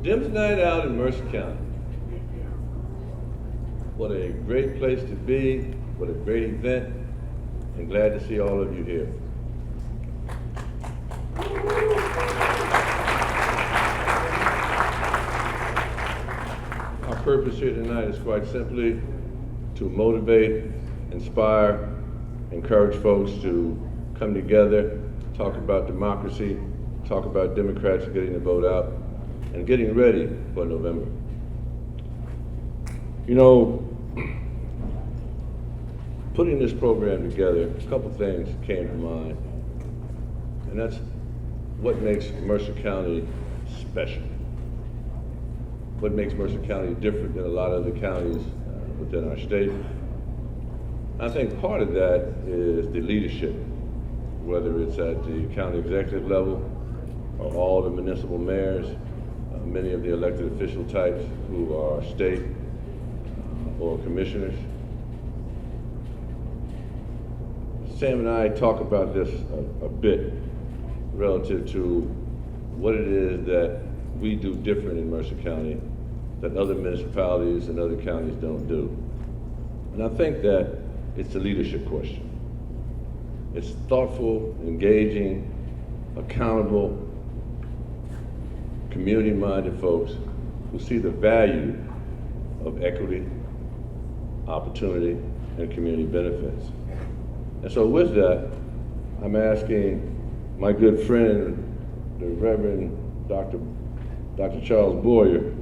DEMS Night Out in Mercer County. What a great place to be, what a great event, and glad to see all of you here. Our purpose here tonight is quite simply to motivate, inspire, encourage folks to come together, talk about democracy, talk about Democrats getting the vote out, and getting ready for November. You know, putting this program together, a couple things came to mind, and that's what makes Mercer County special. What makes Mercer County different than a lot of the counties within our state. I think part of that is the leadership, whether it's at the county executive level or all the municipal mayors, many of the elected official types who are state or commissioners. Sam and I talk about this a bit relative to what it is that we do different in Mercer County that other municipalities and other counties don't do. And I think that it's a leadership question. It's thoughtful, engaging, accountable, community-minded folks who see the value of equity, opportunity, and community benefits. And so with that, I'm asking my good friend, the Reverend Dr. Charles Boyer,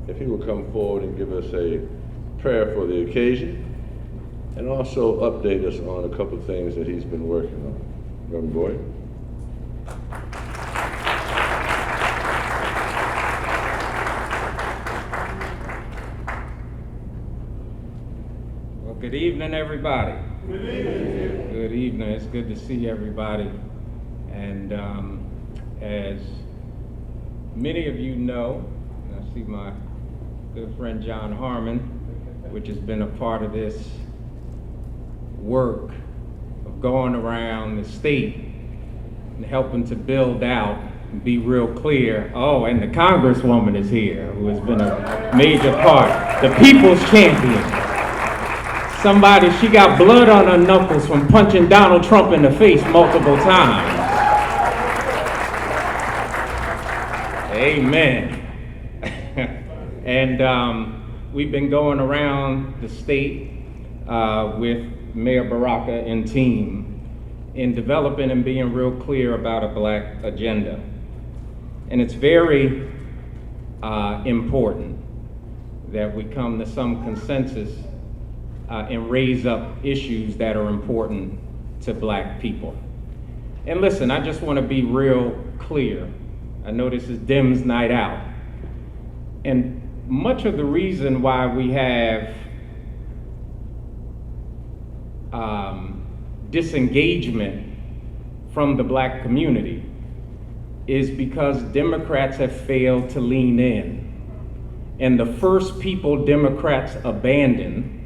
if he will come forward and give us a prayer for the occasion, and also update us on a couple of things that he's been working on. Reverend Boyer. Well, good evening, everybody. Good evening. Good evening. It's good to see everybody. And as many of you know, I see my good friend John Harmon, which has been a part of this work of going around the state and helping to build out and be real clear. Oh, and the Congresswoman is here, who has been a major part, the people's champion. Somebody, she got blood on her knuckles from punching Donald Trump in the face multiple times. Amen. And we've been going around the state with Mayor Baraka and team in developing and being real clear about a black agenda. And it's very important that we come to some consensus and raise up issues that are important to black people. And listen, I just want to be real clear. I know this is DEMS Night Out. And much of the reason why we have disengagement from the black community is because Democrats have failed to lean in. And the first people Democrats abandon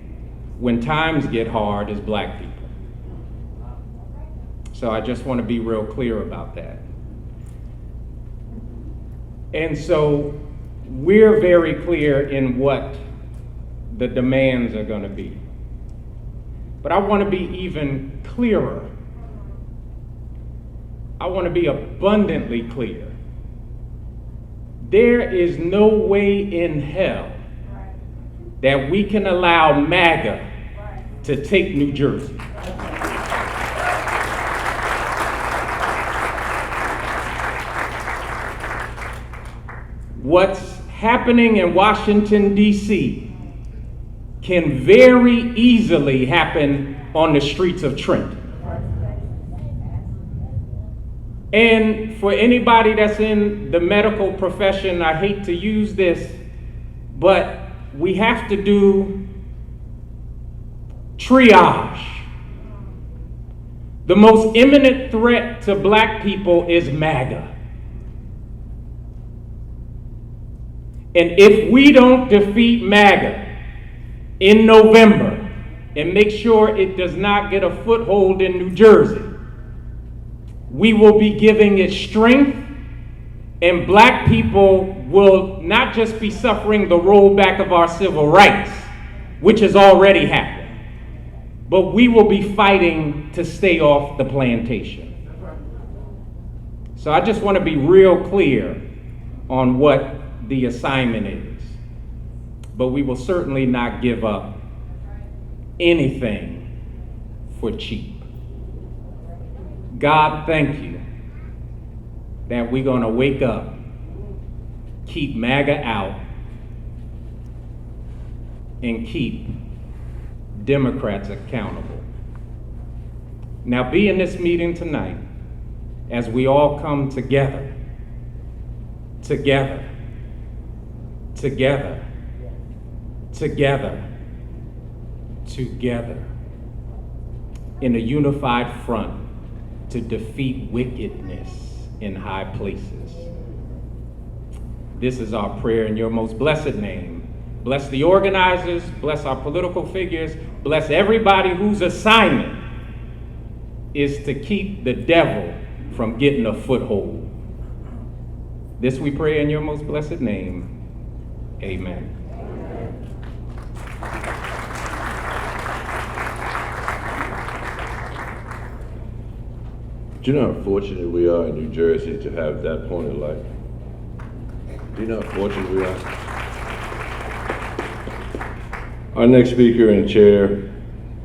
when times get hard is black people. So I just want to be real clear about that. And so we're very clear in what the demands are going to be. But I want to be even clearer. I want to be abundantly clear. There is no way in hell that we can allow MAGA to take New Jersey. What's happening in Washington, D.C. can very easily happen on the streets of Trenton. And for anybody that's in the medical profession, I hate to use this, but we have to do triage. The most imminent threat to black people is MAGA. And if we don't defeat MAGA in November and make sure it does not get a foothold in New Jersey, we will be giving it strength And black people will not just be suffering the rollback of our civil rights, which has already happened, but we will be fighting to stay off the plantation. So I just want to be real clear on what the assignment is. But we will certainly not give up anything for cheap. God, thank you that we're going to wake up, keep MAGA out, and keep Democrats accountable. Now, be in this meeting tonight as we all come together, together, together, together, together, in a unified front to defeat wickedness in high places. This is our prayer in your most blessed name. Bless the organizers, bless our political figures, bless everybody whose assignment is to keep the devil from getting a foothold. This we pray in your most blessed name. Amen. Do you know how fortunate we are in New Jersey to have that point of light? Do you know how fortunate we are? Our next speaker and chair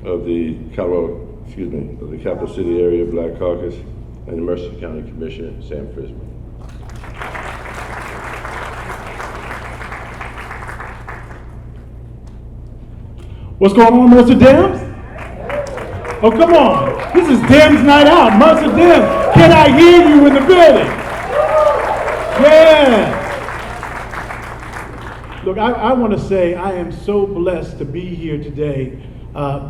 of the Capital City Area Black Caucus and the Mercer County Commissioner, Sam Frisbee. What's going on, Mercer DEMS? Oh, come on. This is DEMS night out. Mercer DEMS. Can I hear you in the building? Yeah. Look, I want to say I am so blessed to be here today.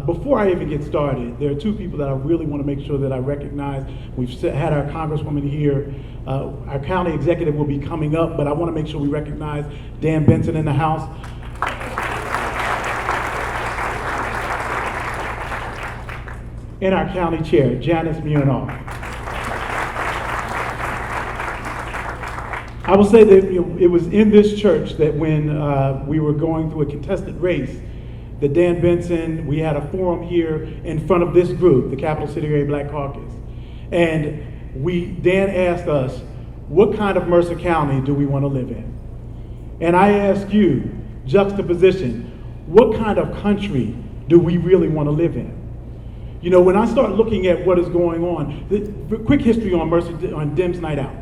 Before I even get started, there are two people that I really want to make sure that I recognize. We've had our Congresswoman here. Our county executive will be coming up, but I want to make sure we recognize Dan Benson in the house. And our county chair, Janice Munoz. I will say that it was in this church that when we were going through a contested race, that Dan Benson, we had a forum here in front of this group, the Capital City Area Black Caucus. And Dan asked us, what kind of Mercer County do we want to live in? And I ask you, juxtaposition, what kind of country do we really want to live in? You know, when I start looking at what is going on, the quick history on DEMS Night Out.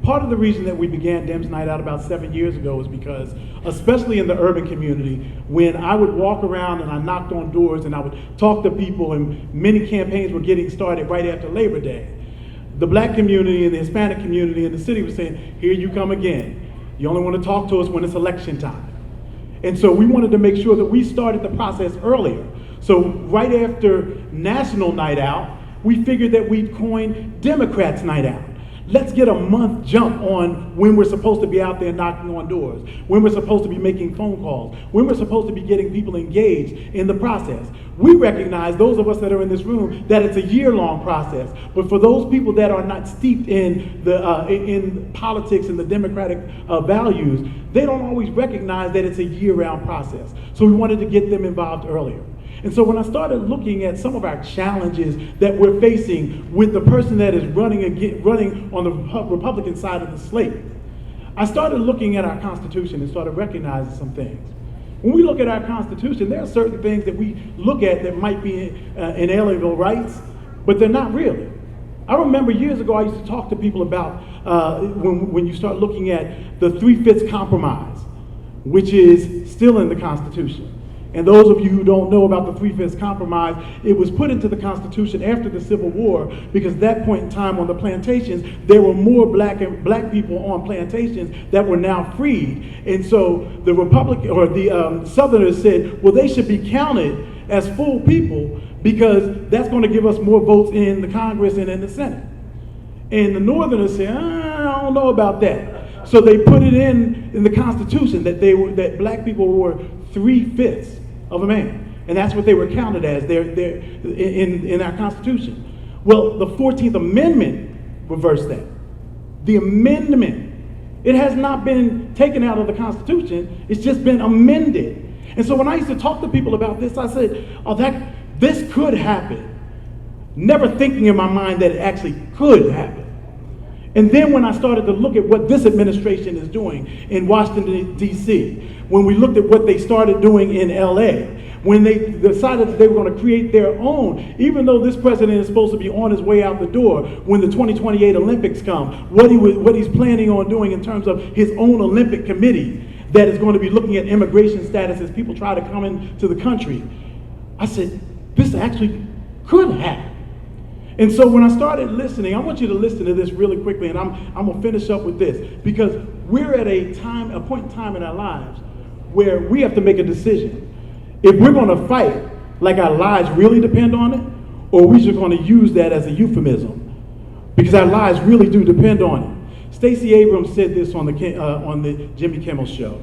Part of the reason that we began DEMS Night Out about 7 years ago is because, especially in the urban community, when I would walk around and I knocked on doors and I would talk to people, and many campaigns were getting started right after Labor Day, the black community and the Hispanic community in the city was saying, here you come again. You only want to talk to us when it's election time. And so we wanted to make sure that we started the process earlier. So right after National Night Out, we figured that we'd coin Democrats Night Out. Let's get a month jump on when we're supposed to be out there knocking on doors, when we're supposed to be making phone calls, when we're supposed to be getting people engaged in the process. We recognize, those of us that are in this room, that it's a year-long process. But for those people that are not steeped in in politics and the democratic values, they don't always recognize that it's a year-round process. So we wanted to get them involved earlier. And so when I started looking at some of our challenges that we're facing with the person that is running on the Republican side of the slate, I started looking at our Constitution and started recognizing some things. When we look at our Constitution, there are certain things that we look at that might be inalienable rights, but they're not really. I remember years ago I used to talk to people about when you start looking at the 3/5 compromise, which is still in the Constitution. And those of you who don't know about the 3/5 compromise, it was put into the Constitution after the Civil War because at that point in time on the plantations, there were more black people on plantations that were now freed. And so the Republican or the Southerners said, well, they should be counted as full people because that's going to give us more votes in the Congress and in the Senate. And the Northerners said, I don't know about that. So they put it in the Constitution that black people were 3/5 of a man. And that's what they were counted as in our Constitution. Well, the 14th Amendment reversed that. The amendment It has not been taken out of the Constitution. It's just been amended. And so when I used to talk to people about this, I said, oh, this could happen. Never thinking in my mind that it actually could happen. And then when I started to look at what this administration is doing in Washington, D.C., when we looked at what they started doing in L.A., when they decided that they were going to create their own, even though this president is supposed to be on his way out the door when the 2028 Olympics come, what he's planning on doing in terms of his own Olympic committee that is going to be looking at immigration status as people try to come into the country. I said, this actually could happen. And so when I started listening, I want you to listen to this really quickly, and I'm going to finish up with this, because we're at a point in time in our lives where we have to make a decision. If we're going to fight like our lives really depend on it, or we're just going to use that as a euphemism, because our lives really do depend on it. Stacey Abrams said this on the Jimmy Kimmel show.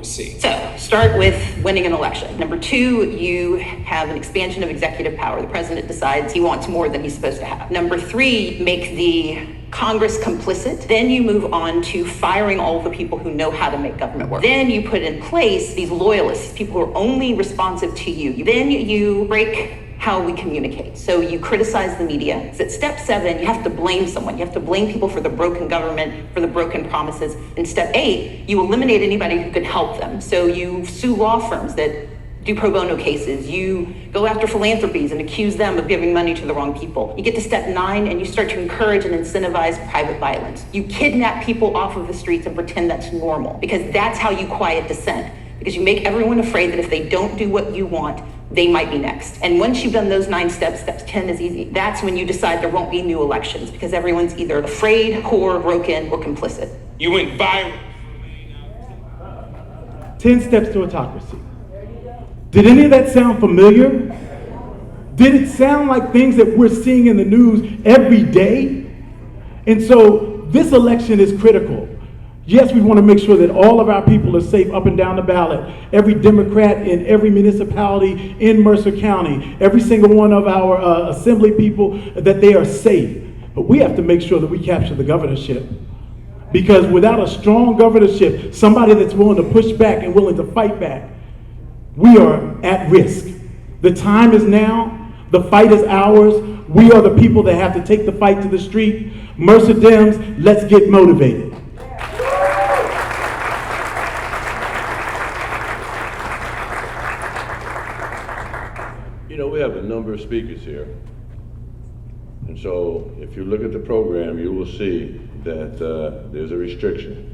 So, start with winning an election. Number two, you have an expansion of executive power. The president decides he wants more than he's supposed to have. Number three, make the Congress complicit. Then you move on to firing all of the people who know how to make government work. Then you put in place these loyalists, people who are only responsive to you. Then you break how we communicate. So you criticize the media. So at step 7, you have to blame someone. You have to blame people for the broken government, for the broken promises. In step 8, you eliminate anybody who can help them. So you sue law firms that do pro bono cases. You go after philanthropies and accuse them of giving money to the wrong people. You get to step 9 and you start to encourage and incentivize private violence. You kidnap people off of the streets and pretend that's normal, because that's how you quiet dissent. Because you make everyone afraid that if they don't do what you want, they might be next. And once you've done those 9 steps, step 10 is easy. That's when you decide there won't be new elections, because everyone's either afraid, poor, broken, or complicit. You went viral. 10 steps to autocracy. Did any of that sound familiar? Did it sound like things that we're seeing in the news every day? And so this election is critical. Yes, we want to make sure that all of our people are safe up and down the ballot. Every Democrat in every municipality in Mercer County, every single one of our assembly people, that they are safe. But we have to make sure that we capture the governorship. Because without a strong governorship, somebody that's willing to push back and willing to fight back, we are at risk. The time is now. The fight is ours. We are the people that have to take the fight to the street. Mercer Dems, let's get motivated. You know, we have a number of speakers here. And so if you look at the program, you will see that there's a restriction.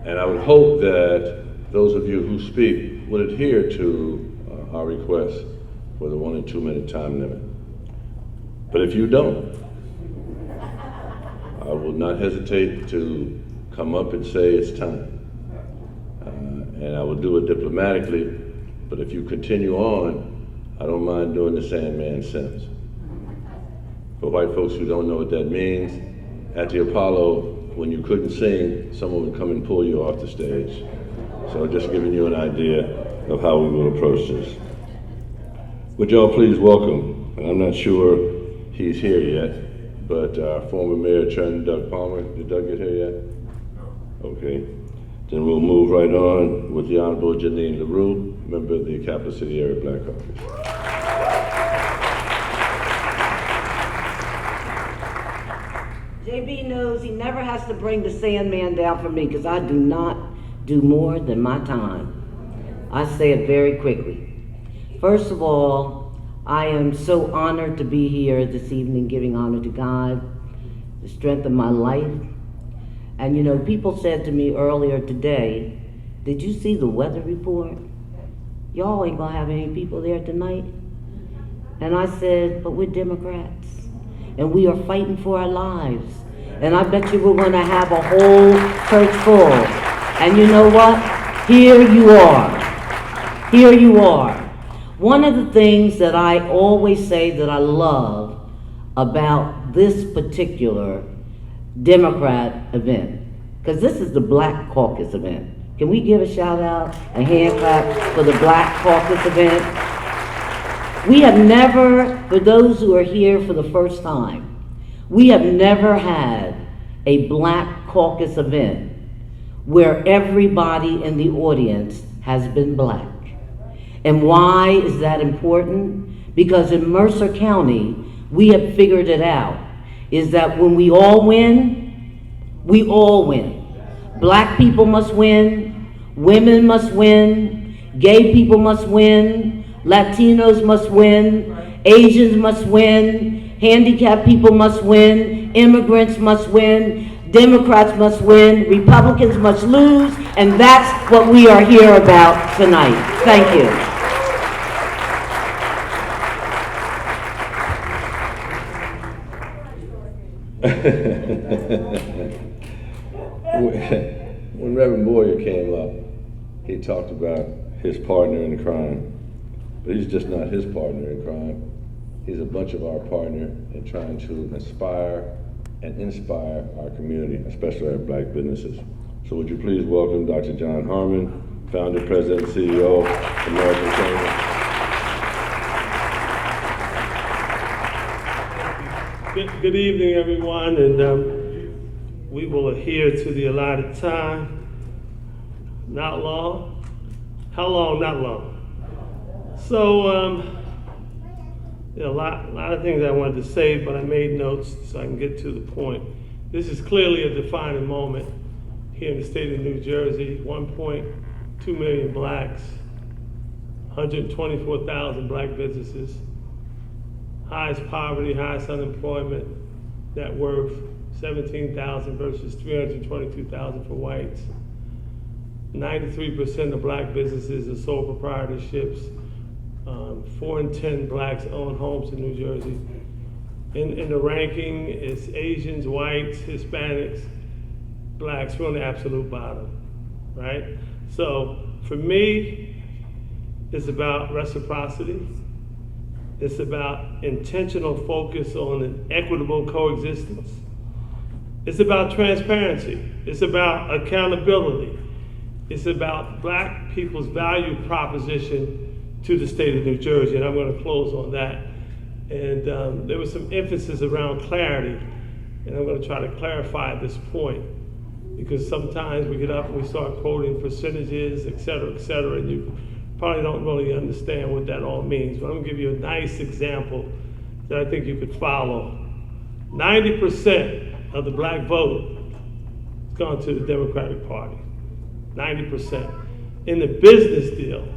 And I would hope that those of you who speak would adhere to our request for the 1 and 2 minute time limit. But if you don't, I will not hesitate to come up and say it's time. And I will do it diplomatically. But if you continue on, I don't mind doing the Sandman sentence. For white folks who don't know what that means, at the Apollo, when you couldn't sing, someone would come and pull you off the stage. So just giving you an idea of how we will approach this. Would y'all please welcome, and I'm not sure he's here yet, but our former Mayor Trent Doug Palmer. Did Doug get here yet? Okay. Then we'll move right on with the Honorable Janine LaRue, member of the Capital City Area Black Caucus. JB knows he never has to bring the Sandman down for me, because I do not do more than my time. I say it very quickly. First of all, I am so honored to be here this evening, giving honor to God, the strength of my life. And you know, people said to me earlier today, did you see the weather report? Y'all ain't gonna have any people there tonight. And I said, but we're Democrats, and we are fighting for our lives. And I bet you we're gonna have a whole church full. And you know what? Here you are. Here you are. One of the things that I always say that I love about this particular Democrat event, because this is the Black Caucus event. Can we give a shout out, a hand clap for the Black Caucus event? We have never, for those who are here for the first time, we have never had a Black Caucus event where everybody in the audience has been Black. And why is that important? Because in Mercer County, we have figured it out, is that when we all win, we all win. Black people must win, women must win, gay people must win, Latinos must win, Asians must win, handicapped people must win, immigrants must win, Democrats must win, Republicans must lose, and that's what we are here about tonight. Thank you. When Reverend Boyer came up, he talked about his partner in crime, but he's just not his partner in crime. He's a bunch of our partner in trying to inspire and inspire our community, especially our Black businesses. So would you please welcome Dr. John Harmon, founder, president, CEO of American Chamber. Good evening, everyone, and we will adhere to the allotted time. Not long. How long? Not long. So, there are a lot of things I wanted to say, but I made notes so I can get to the point. This is clearly a defining moment here in the state of New Jersey. 1.2 million Blacks, 124,000 Black businesses, highest poverty, highest unemployment, net worth, 17,000 versus 322,000 for whites. 93% of Black businesses are sole proprietorships. 4 in 10 Blacks own homes in New Jersey. In the ranking, it's Asians, whites, Hispanics, Blacks. We're on the absolute bottom, right? So for me, it's about reciprocity. It's about intentional focus on an equitable coexistence. It's about transparency. It's about accountability. It's about Black people's value proposition to the state of New Jersey, and I'm going to close on that. And there was some emphasis around clarity, and I'm going to try to clarify this point, because sometimes we get up and we start quoting percentages, et cetera, and you probably don't really understand what that all means. But I'm going to give you a nice example that I think you could follow. 90% of the Black vote has gone to the Democratic Party. 90%. In the business deal,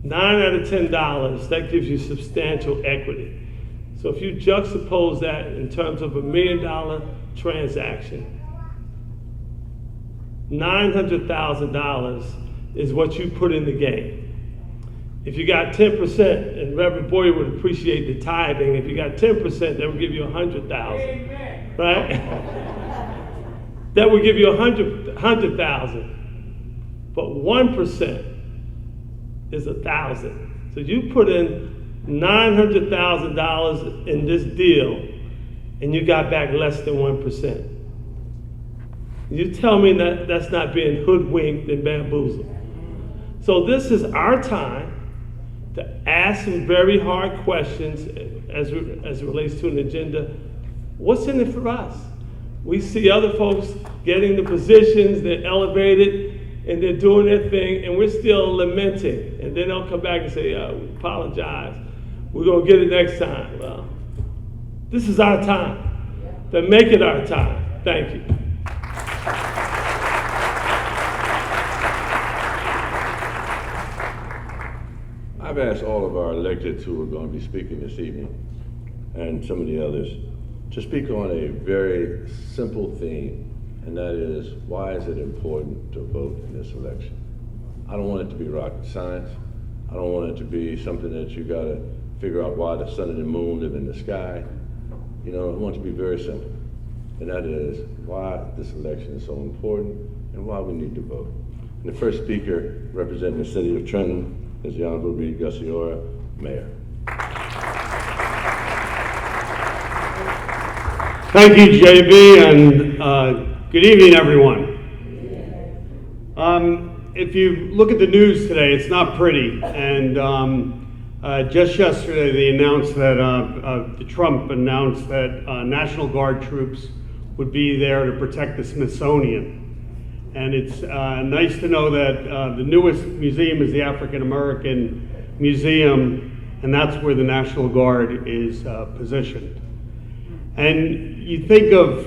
9 out of $10, that gives you substantial equity. So if you juxtapose that in terms of $1 million transaction, $900,000 is what you put in the game. If you got 10%, and Reverend Boyer would appreciate the tithing, if you got 10%, that would give you 100,000, right? That would give you 100,000. But 1% is 1,000. So you put in $900,000 in this deal, and you got back less than 1%. You tell me that that's not being hoodwinked and bamboozled. So this is our time to ask some very hard questions as it relates to an agenda. What's in it for us? We see other folks getting the positions, they're elevated, and they're doing their thing, and we're still lamenting. And then they'll come back and say, we apologize. We're going to get it next time. Well, this is our time. Then make it our time. Thank you. I've asked all of our electeds who are going to be speaking this evening, and some of the others, to speak on a very simple theme, and that is, why is it important to vote in this election? I don't want it to be rocket science. I don't want it to be something that you gotta figure out why the sun and the moon live in the sky. You know, I want it to be very simple, and that is why this election is so important and why we need to vote. And the first speaker, representing the city of Trenton, is the Honorable Reed Gussiora, Mayor. Thank you, JB, and good evening, everyone. If you look at the news today, it's not pretty, and Just yesterday, they announced that Trump announced that National Guard troops would be there to protect the Smithsonian. And it's nice to know that the newest museum is the African American Museum, and that's where the National Guard is positioned. And you think of,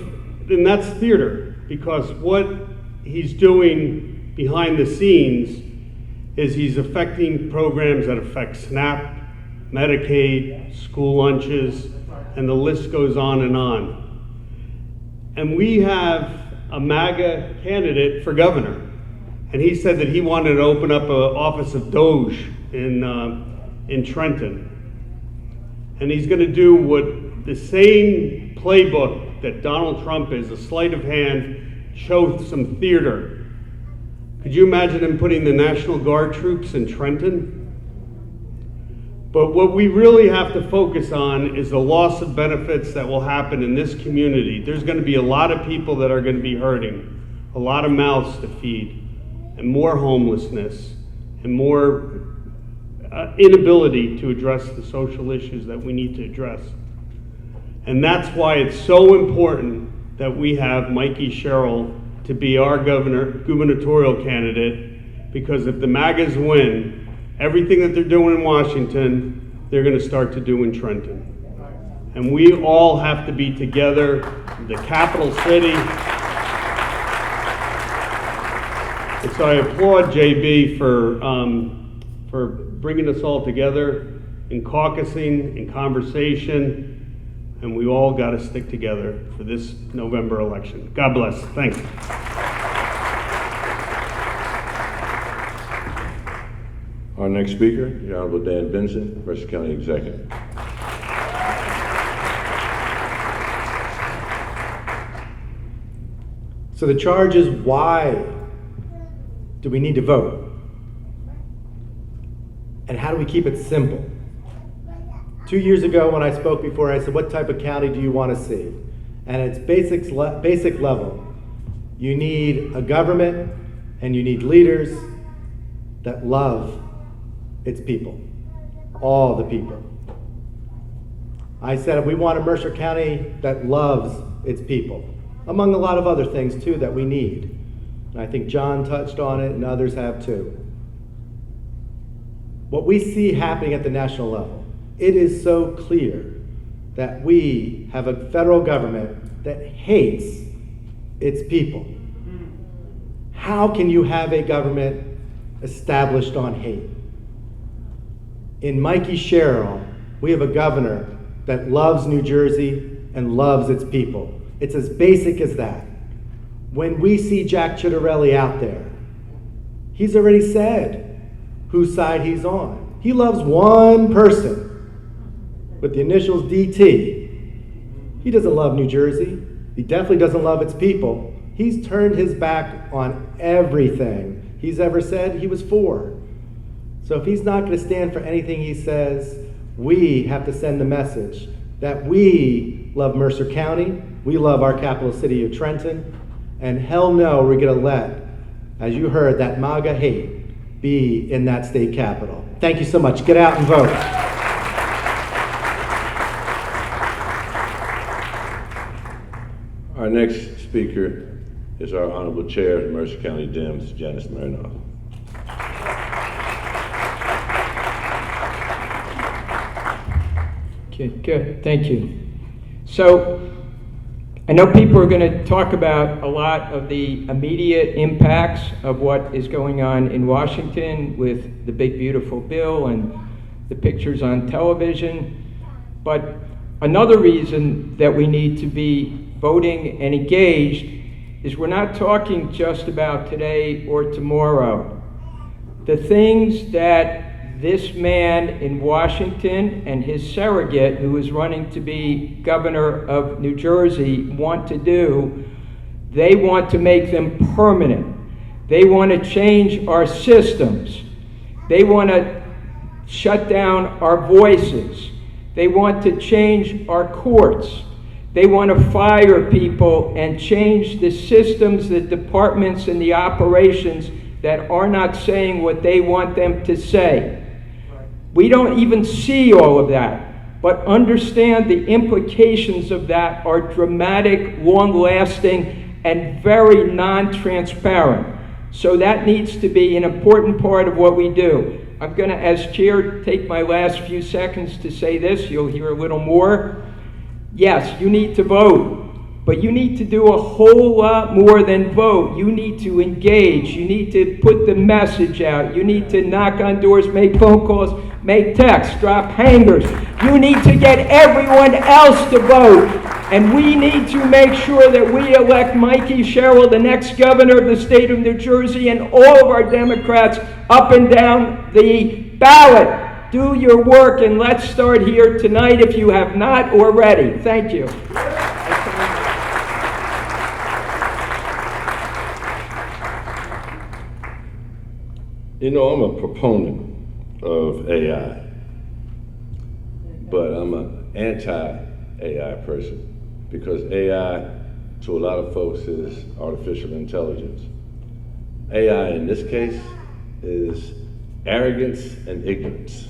and that's theater, because what he's doing behind the scenes is he's affecting programs that affect SNAP, Medicaid, school lunches, and the list goes on and on. And we have a MAGA candidate for governor, and he said that he wanted to open up an office of Doge in Trenton. And he's going to do what the same playbook that Donald Trump is, a sleight of hand, show some theater. Could you imagine him putting the National Guard troops in Trenton? But what we really have to focus on is the loss of benefits that will happen in this community. There's going to be a lot of people that are going to be hurting, a lot of mouths to feed, and more homelessness, and more inability to address the social issues that we need to address. And that's why it's so important that we have Mikie Sherrill to be our gubernatorial candidate, because if the MAGAs win, everything that they're doing in Washington, they're going to start to do in Trenton. And we all have to be together, the capital city. And so I applaud JB for bringing us all together in caucusing, in conversation, and we all got to stick together for this November election. God bless. Thanks. Our next speaker, the Honorable Dan Benson, Mercer County Executive. So the charge is, why do we need to vote? And how do we keep it simple? 2 years ago when I spoke before, I said, what type of county do you want to see? And at its basic level, you need a government and you need leaders that love its people, all the people. I said we want a Mercer County that loves its people, among a lot of other things too that we need. And I think John touched on it and others have too. What we see happening at the national level, it is so clear that we have a federal government that hates its people. How can you have a government established on hate? In Mikie Sherrill, we have a governor that loves New Jersey and loves its people. It's as basic as that. When we see Jack Ciattarelli out there, he's already said whose side he's on. He loves one person with the initials DT. He doesn't love New Jersey. He definitely doesn't love its people. He's turned his back on everything he's ever said he was for. So if he's not going to stand for anything he says, we have to send the message that we love Mercer County, we love our capital city of Trenton, and hell no, we're going to let, as you heard, that MAGA hate be in that state capital. Thank you so much. Get out and vote. Our next speaker is our Honorable Chair of the Mercer County DEMS, Janice Marinoff. Okay, good, thank you. So, I know people are going to talk about a lot of the immediate impacts of what is going on in Washington with the big beautiful bill and the pictures on television. But another reason that we need to be voting and engaged is we're not talking just about today or tomorrow. The things that this man in Washington and his surrogate, who is running to be governor of New Jersey, want to do, they want to make them permanent. They want to change our systems. They want to shut down our voices. They want to change our courts. They want to fire people and change the systems, the departments, and the operations that are not saying what they want them to say. We don't even see all of that, but understand the implications of that are dramatic, long-lasting, and very non-transparent. So that needs to be an important part of what we do. I'm going to, as chair, take my last few seconds to say this. You'll hear a little more. Yes, you need to vote. But you need to do a whole lot more than vote. You need to engage. You need to put the message out. You need to knock on doors, make phone calls, make texts, drop hangers. You need to get everyone else to vote. And we need to make sure that we elect Mikie Sherrill, the next governor of the state of New Jersey, and all of our Democrats up and down the ballot. Do your work, and let's start here tonight if you have not already. Thank you. You know, I'm a proponent of AI, but I'm an anti-AI person because AI, to a lot of folks, is artificial intelligence. AI in this case is arrogance and ignorance.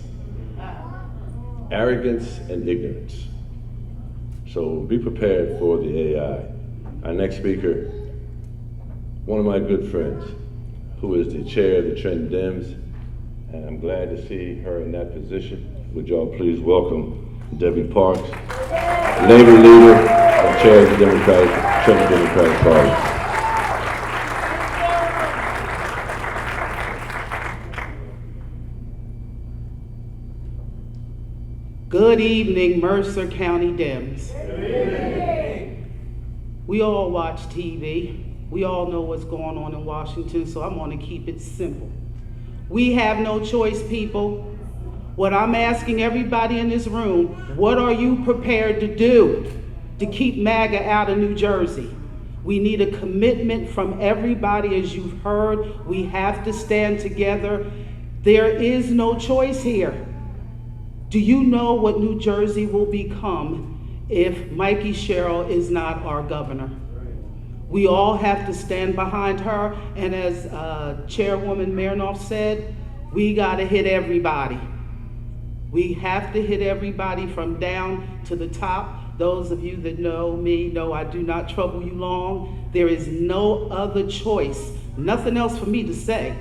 Arrogance and ignorance. So be prepared for the AI. Our next speaker, one of my good friends, who is the chair of the Caucus DEMS, and I'm glad to see her in that position. Would y'all please welcome Debbie Parks, Labor Leader and Chair of the Democratic Party. Good evening, Mercer County Dems. We all watch TV. We all know what's going on in Washington, so I'm going to keep it simple. We have no choice, people. What I'm asking everybody in this room, what are you prepared to do to keep MAGA out of New Jersey? We need a commitment from everybody, as you've heard. We have to stand together. There is no choice here. Do you know what New Jersey will become if Mikie Sherrill is not our governor? We all have to stand behind her, and as Chairwoman Marinoff said, we got to hit everybody. We have to hit everybody from down to the top. Those of you that know me know I do not trouble you long. There is no other choice, nothing else for me to say.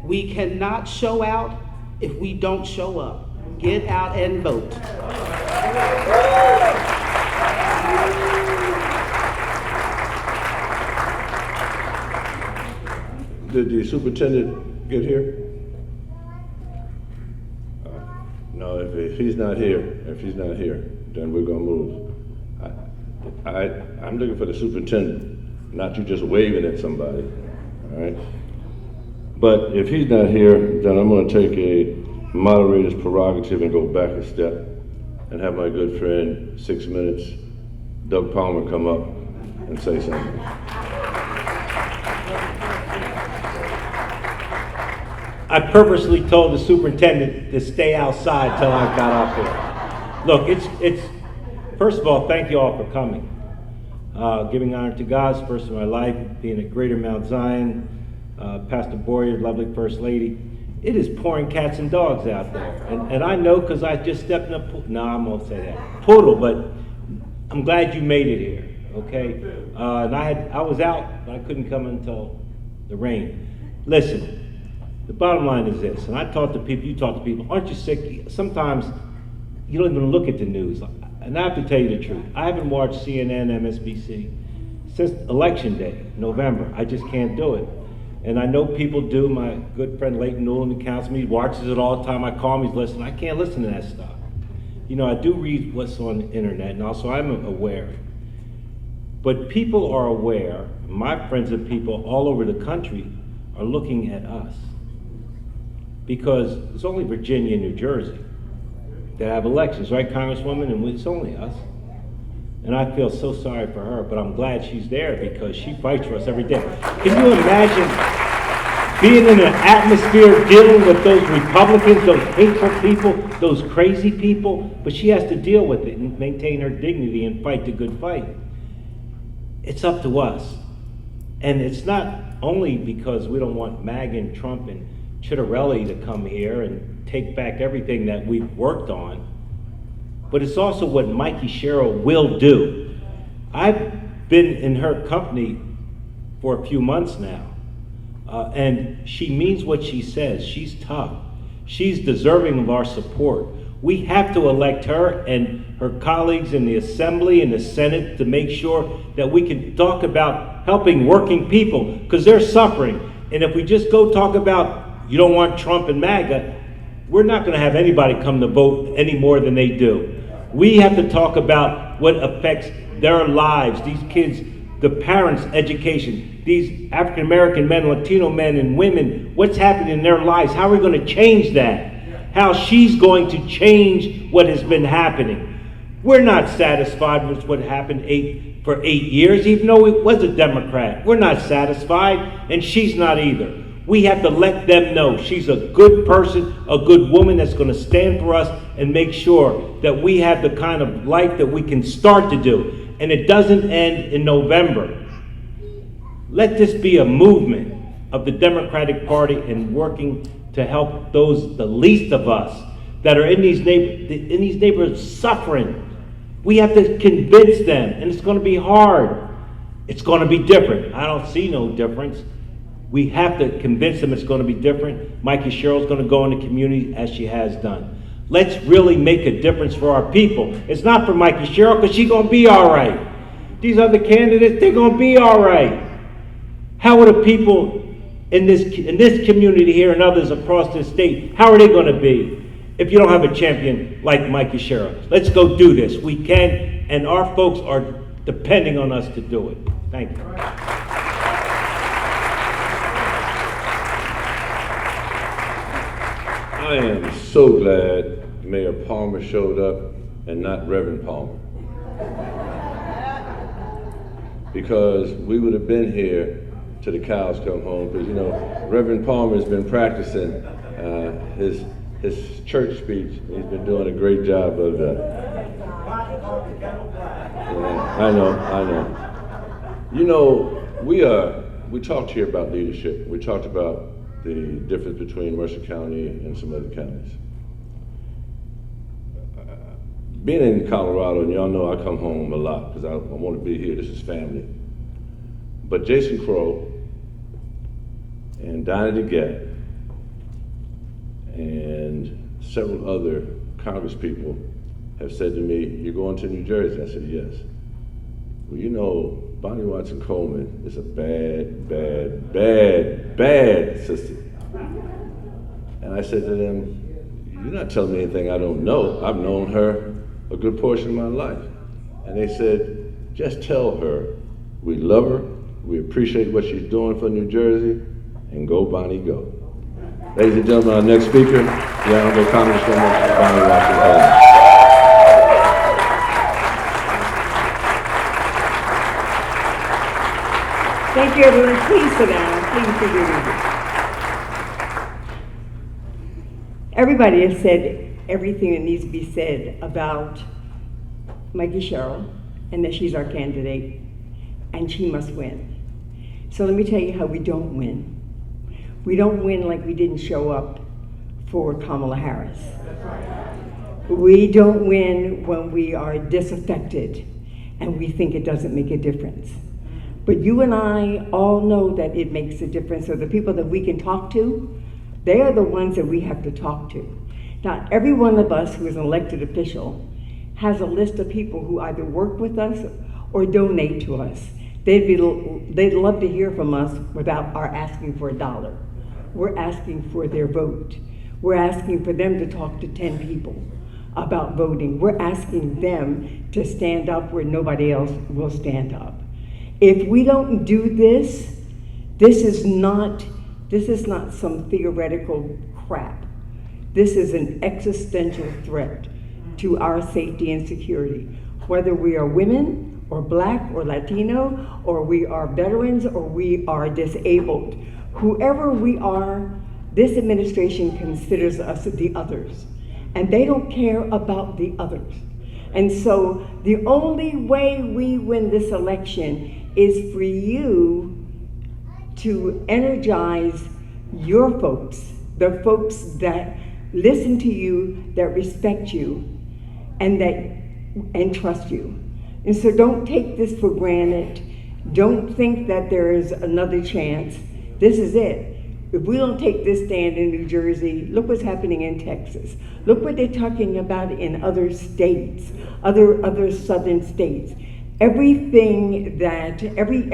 We cannot show out if we don't show up. Get out and vote. Did the superintendent get here? No, if he's not here, then we're gonna move. I'm looking for the superintendent, not you just waving at somebody, all right? But if he's not here, then I'm gonna take a moderator's prerogative and go back a step and have my good friend, 6 minutes, Doug Palmer, come up and say something. I purposely told the superintendent to stay outside till I got up here. Look, it's first of all, thank you all for coming. Giving honor to God's first in my life, being at Greater Mount Zion, Pastor Boyer, lovely First Lady. It is pouring cats and dogs out there. And I know because I just stepped in a pool. No, I won't say that. Poodle, but I'm glad you made it here, okay? And I was out, but I couldn't come until the rain. Listen. The bottom line is this, and I talk to people, you talk to people, aren't you sick? Sometimes you don't even look at the news. And I have to tell you the truth. I haven't watched CNN, MSNBC since Election Day, November. I just can't do it. And I know people do. My good friend Leighton Newell in the council, he watches it all the time. I call him, he's listening. I can't listen to that stuff. You know, I do read what's on the internet, and also I'm aware. But people are aware, my friends and people all over the country are looking at us. Because it's only Virginia and New Jersey that have elections, right, Congresswoman? And it's only us. And I feel so sorry for her, but I'm glad she's there because she fights for us every day. Can you imagine being in an atmosphere dealing with those Republicans, those hateful people, those crazy people, but she has to deal with it and maintain her dignity and fight the good fight. It's up to us. And it's not only because we don't want MAGA and Trump and Chitterelli to come here and take back everything that we've worked on, but it's also what Mikie Sherrill will do. I've been in her company for a few months now, and she means what she says. She's tough. She's deserving of our support. We have to elect her and her colleagues in the Assembly and the Senate to make sure that we can talk about helping working people, because they're suffering. And if we just go talk about, you don't want Trump and MAGA, we're not going to have anybody come to vote any more than they do. We have to talk about what affects their lives, these kids, the parents' education, these African American men, Latino men and women, what's happening in their lives, how are we going to change that? How she's going to change what has been happening. We're not satisfied with what happened for 8 years, even though it was a Democrat. We're not satisfied, and she's not either. We have to let them know she's a good person, a good woman that's going to stand for us and make sure that we have the kind of life that we can start to do. And it doesn't end in November. Let this be a movement of the Democratic Party in working to help those, the least of us, that are in these neighborhoods suffering. We have to convince them, and it's going to be hard. It's going to be different. I don't see no difference. We have to convince them it's going to be different. Mikie Sherrill's going to go in the community as she has done. Let's really make a difference for our people. It's not for Mikie Sherrill, because she's going to be all right. These other candidates, they're going to be all right. How are the people in this community here and others across this state, how are they going to be if you don't have a champion like Mikie Sherrill? Let's go do this. We can, and our folks are depending on us to do it. Thank you. I am so glad Mayor Palmer showed up and not Reverend Palmer. Because we would have been here till the cows come home, because you know, Reverend Palmer has been practicing his church speech. He's been doing a great job of that. Yeah, I know. You know, we talked here about leadership. We talked about the difference between Mercer County and some other counties. Being in Colorado, and y'all know I come home a lot because I want to be here. This is family. But Jason Crow and Donnie DeGette and several other Congress people have said to me, "You're going to New Jersey?" I said, "Yes." Well, you know, Bonnie Watson Coleman is a bad, bad, bad, bad sister. And I said to them, "You're not telling me anything I don't know. I've known her a good portion of my life." And they said, "Just tell her we love her, we appreciate what she's doing for New Jersey, and go Bonnie, go." Ladies and gentlemen, our next speaker, the Honorable Congresswoman Bonnie Watson Coleman. Thank you, everyone. Please sit down. Please take your seat. Everybody has said everything that needs to be said about Mikie Sherrill, and that she's our candidate, and she must win. So let me tell you how we don't win. We don't win like we didn't show up for Kamala Harris. We don't win when we are disaffected and we think it doesn't make a difference. But you and I all know that it makes a difference. So the people that we can talk to, they are the ones that we have to talk to. Now, every one of us who is an elected official has a list of people who either work with us or donate to us. They'd love to hear from us without our asking for $1. We're asking for their vote. We're asking for them to talk to 10 people about voting. We're asking them to stand up where nobody else will stand up. If we don't do this, this is not some theoretical crap. This is an existential threat to our safety and security. Whether we are women or Black or Latino, or we are veterans or we are disabled, whoever we are, this administration considers us the others, and they don't care about the others. And so the only way we win this election is for you to energize your folks, the folks that listen to you, that respect you, and trust you. And so don't take this for granted. Don't think that there is another chance. This is it. If we don't take this stand in New Jersey, look what's happening in Texas. Look what they're talking about in other states, other southern states. Everything that, every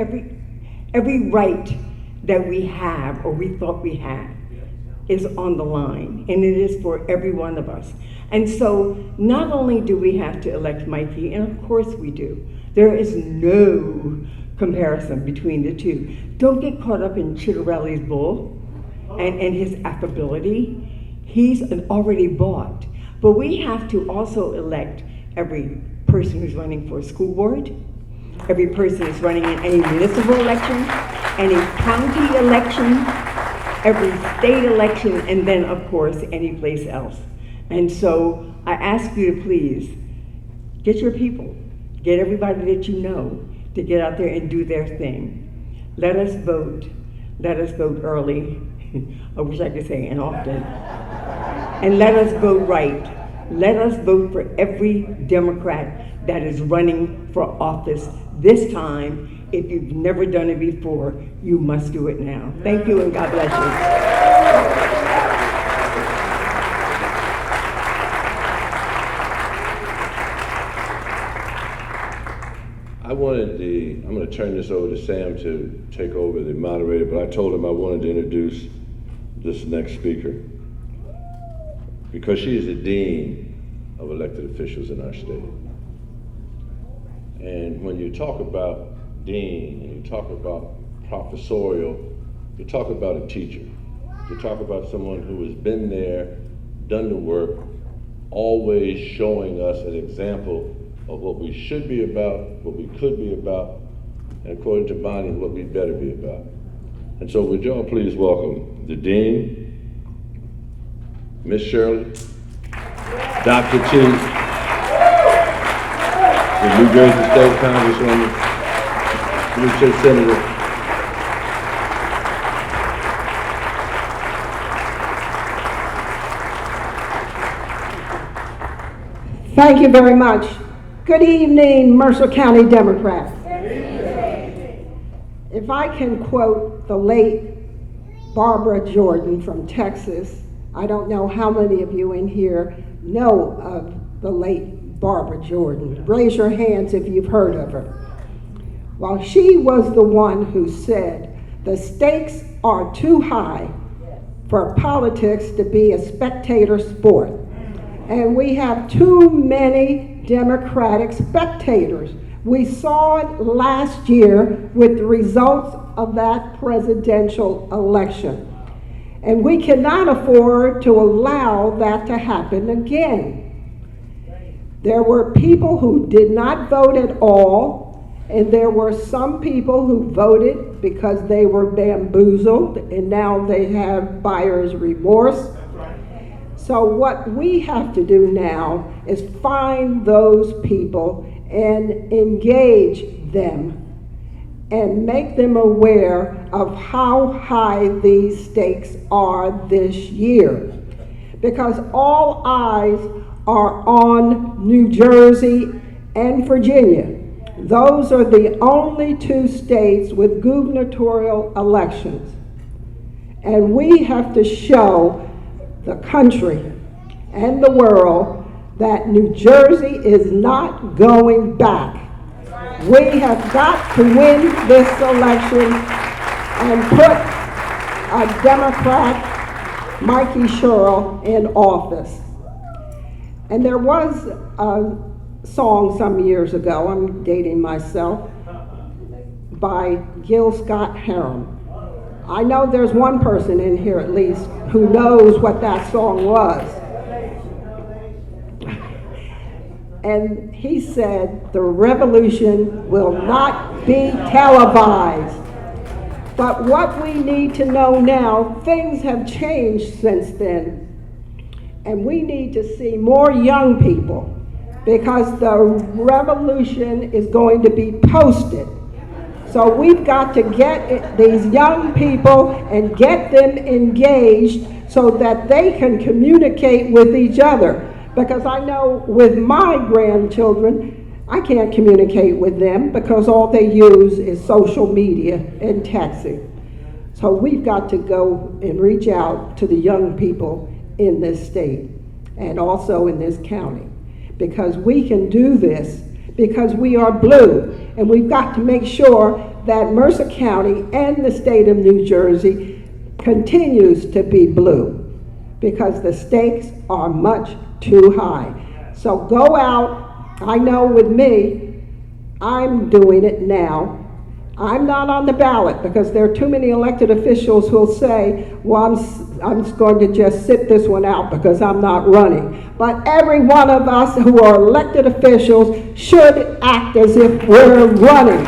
right that we have, or we thought we had, is on the line, and it is for every one of us. And so not only do we have to elect Mikie, and of course we do, there is no comparison between the two. Don't get caught up in Chitterelli's bull and his affability. He's already bought. But we have to also elect every person who's running for a school board, every person who's running in any municipal election, any county election, every state election, and then of course any place else. And so I ask you to please get your people, get everybody that you know to get out there and do their thing. Let us vote early. I wish I could say and often. And let us vote right. Let us vote for every Democrat that is running for office this time. If you've never done it before, you must do it now. Thank you, and God bless you. I'm going to turn this over to Sam to take over the moderator, but I told him I wanted to introduce this next speaker because she is the dean of elected officials in our state. And when you talk about dean and you talk about professorial, you talk about a teacher. You talk about someone who has been there, done the work, always showing us an example of what we should be about, what we could be about, and according to Bonnie, what we better be about. And so would y'all please welcome the Dean, Miss Sherrill, Dr. T, the New Jersey State Congresswoman, Blue State Senator. Thank you very much. Good evening, Mercer County Democrats. If I can quote the late Barbara Jordan from Texas, I don't know how many of you in here know of the late Barbara Jordan. Raise your hands if you've heard of her. Well, she was the one who said, the stakes are too high for politics to be a spectator sport. And we have too many Democratic spectators. We saw it last year with the results of that presidential election. And we cannot afford to allow that to happen again. There were people who did not vote at all, and there were some people who voted because they were bamboozled, and now they have buyer's remorse. So what we have to do now is find those people and engage them and make them aware of how high these stakes are this year. Because all eyes are on New Jersey and Virginia. Those are the only two states with gubernatorial elections. And we have to show the country and the world that New Jersey is not going back. We have got to win this election and put a Democrat, Mikie Sherrill, in office. And there was a song some years ago, I'm dating myself, by Gil Scott-Heron. I know there's one person in here at least who knows what that song was. And he said, the revolution will not be televised. But what we need to know now, things have changed since then. And we need to see more young people because the revolution is going to be posted. So we've got to get these young people and get them engaged so that they can communicate with each other. Because I know with my grandchildren, I can't communicate with them because all they use is social media and texting. So we've got to go and reach out to the young people in this state and also in this county, because we can do this because we are blue, and we've got to make sure that Mercer County and the state of New Jersey continues to be blue, because the stakes are much too high. So go out. I know with me, I'm doing it now. I'm not on the ballot because there are too many elected officials who'll say, well, I'm going to just sit this one out because I'm not running. But every one of us who are elected officials should act as if we're running.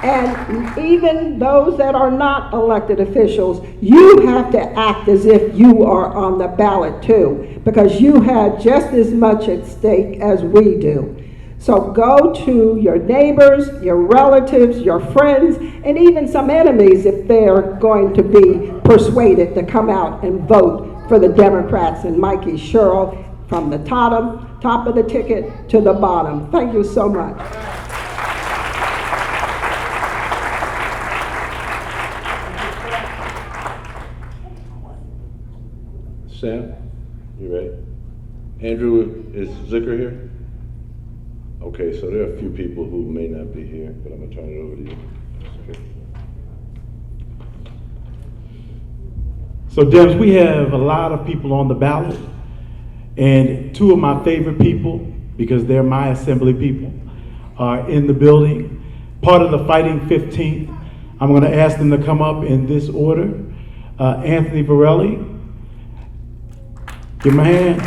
And even those that are not elected officials, you have to act as if you are on the ballot too, because you have just as much at stake as we do. So go to your neighbors, your relatives, your friends, and even some enemies if they're going to be persuaded to come out and vote for the Democrats and Mikie Sherrill from the top of the ticket to the bottom. Thank you so much. Sam, you ready? Andrew, is Zicker here? Okay, so there are a few people who may not be here, but I'm gonna turn it over to you. Okay. So Dems, we have a lot of people on the ballot, and two of my favorite people, because they're my assembly people, are in the building. Part of the Fighting 15th. I'm gonna ask them to come up in this order. Anthony Varelli. Give him a hand.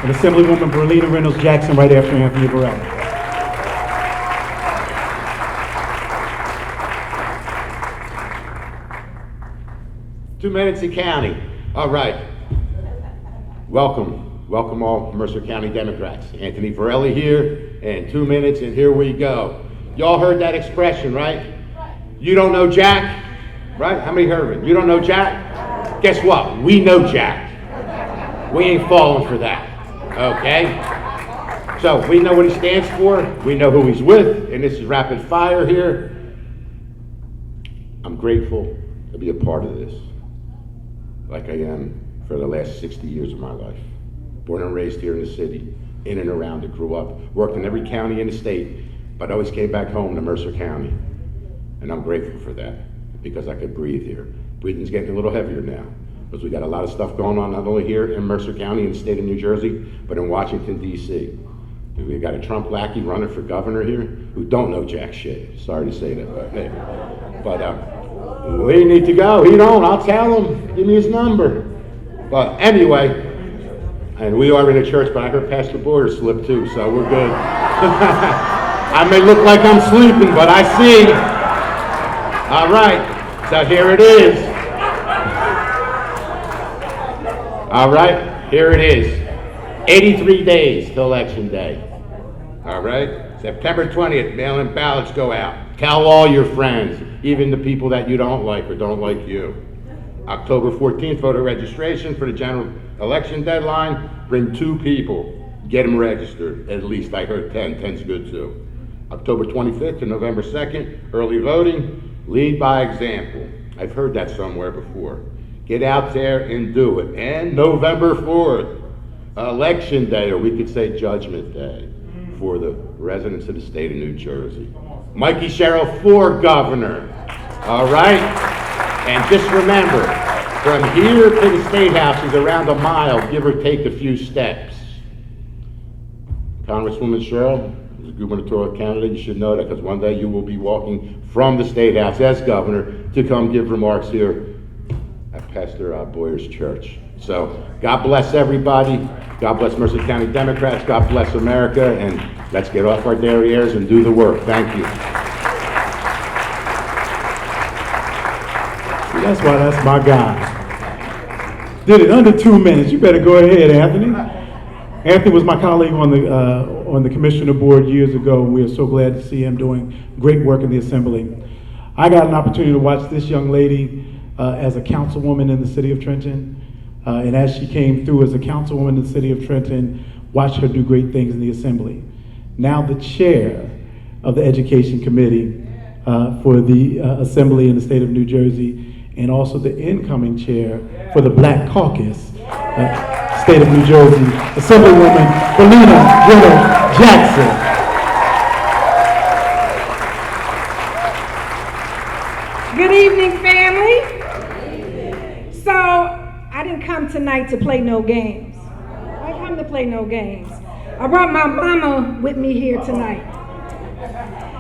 And Assemblywoman Berlina Reynolds Jackson right after Anthony Varelli. Two minutes in county. All right. Welcome all Mercer County Democrats. Anthony Varelli here, and 2 minutes, and here we go. Y'all heard that expression, right? You don't know Jack? Right? How many heard of it? You don't know Jack? Guess what? We know Jack. We ain't falling for that. Okay? So we know what he stands for. We know who he's with. And this is rapid fire here. I'm grateful to be a part of this, like I am for the last 60 years of my life. Born and raised here in the city, in and around it, grew up, worked in every county in the state, but always came back home to Mercer County. And I'm grateful for that, because I could breathe here. Breathing's getting a little heavier now, because we got a lot of stuff going on, not only here in Mercer County in the state of New Jersey, but in Washington, D.C. We got a Trump lackey running for governor here who don't know jack shit. Sorry to say that, but hey. But we need to go. He don't, I'll tell him. Give me his number. But anyway, and we are in a church, but I heard Pastor Boyer slip too, so we're good. I may look like I'm sleeping, but I see. All right, so here it is. All right, here it is. 83 days till Election Day. All right, September 20th, mail-in ballots go out. Tell all your friends, even the people that you don't like or don't like you. October 14th, voter registration for the general election deadline. Bring 2 people. Get them registered, at least. I heard 10. 10's good too. October 25th to November 2nd, early voting. Lead by example. I've heard that somewhere before. Get out there and do it. And November 4th, Election Day, or we could say Judgment Day, for the residents of the state of New Jersey. Mikie Sherrill for governor. All right? And just remember, from here to the State House is around a mile, give or take a few steps. Congresswoman Sherrill is a gubernatorial candidate. You should know that, because one day you will be walking from the State House as governor to come give remarks here at Pastor Boyer's church. So God bless everybody. God bless Mercer County Democrats. God bless America. And let's get off our derrieres and do the work. Thank you. That's why that's my guy. Did it under 2 minutes. You better go ahead, Anthony. Anthony was my colleague on on the commissioner board years ago. We are so glad to see him doing great work in the assembly. I got an opportunity to watch this young lady as a councilwoman in the city of Trenton. And as she came through as a councilwoman in the city of Trenton, watched her do great things in the assembly. Now the chair of the Education Committee for the Assembly in the state of New Jersey, and also the incoming chair for the Black Caucus, state of New Jersey, Assemblywoman Belina Reynolds Jackson. Good evening, family. So, I didn't come tonight to play no games. I didn't come to play no games. I brought my mama with me here tonight.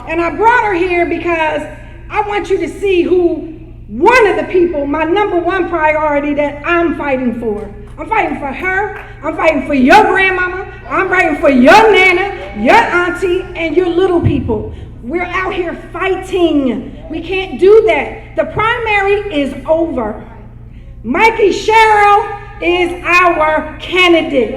And I brought her here because I want you to see who one of the people, my number one priority that I'm fighting for. I'm fighting for her. I'm fighting for your grandmama. I'm fighting for your nana, your auntie, and your little people. We're out here fighting. We can't do that. The primary is over. Mikie Sherrill is our candidate.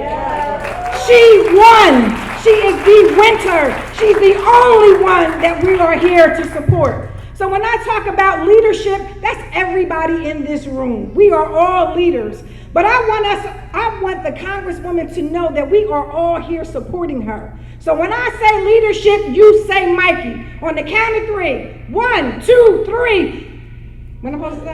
She won. She is the winner. She's the only one that we are here to support. So when I talk about leadership, that's everybody in this room. We are all leaders. But I want the Congresswoman to know that we are all here supporting her. So when I say leadership, you say Mikie. On the count of 3. 1, 2, 3. When am I supposed to say?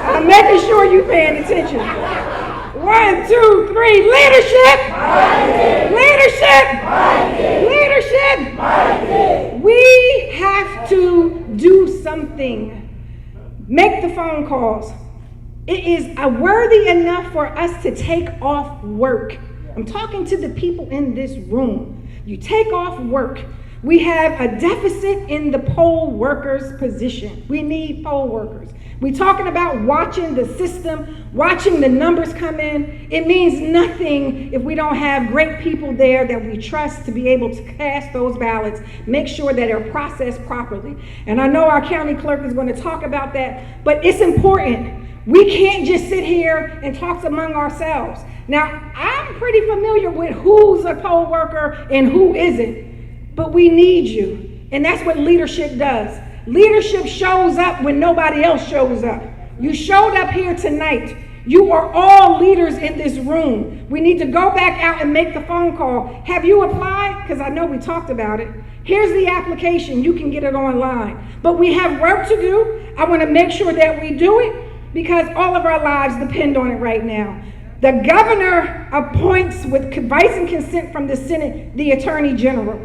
I'm making sure you're paying attention. 1, 2, 3. Leadership! Mikie. Leadership! Mikie. Leadership! Mikie. We have to do something. Make the phone calls. It is worthy enough for us to take off work. I'm talking to the people in this room. You take off work. We have a deficit in the poll workers position. We need poll workers. We're talking about watching the system, watching the numbers come in. It means nothing if we don't have great people there that we trust to be able to cast those ballots, make sure that they're processed properly. And I know our county clerk is going to talk about that, but it's important. We can't just sit here and talk among ourselves. Now, I'm pretty familiar with who's a poll worker and who isn't, but we need you. And that's what leadership does. Leadership shows up when nobody else shows up. You showed up here tonight. You are all leaders in this room. We need to go back out and make the phone call. Have you applied? Because I know we talked about it. Here's the application. You can get it online. But we have work to do. I want to make sure that we do it because all of our lives depend on it right now. The governor appoints with advice and consent from the Senate the Attorney General.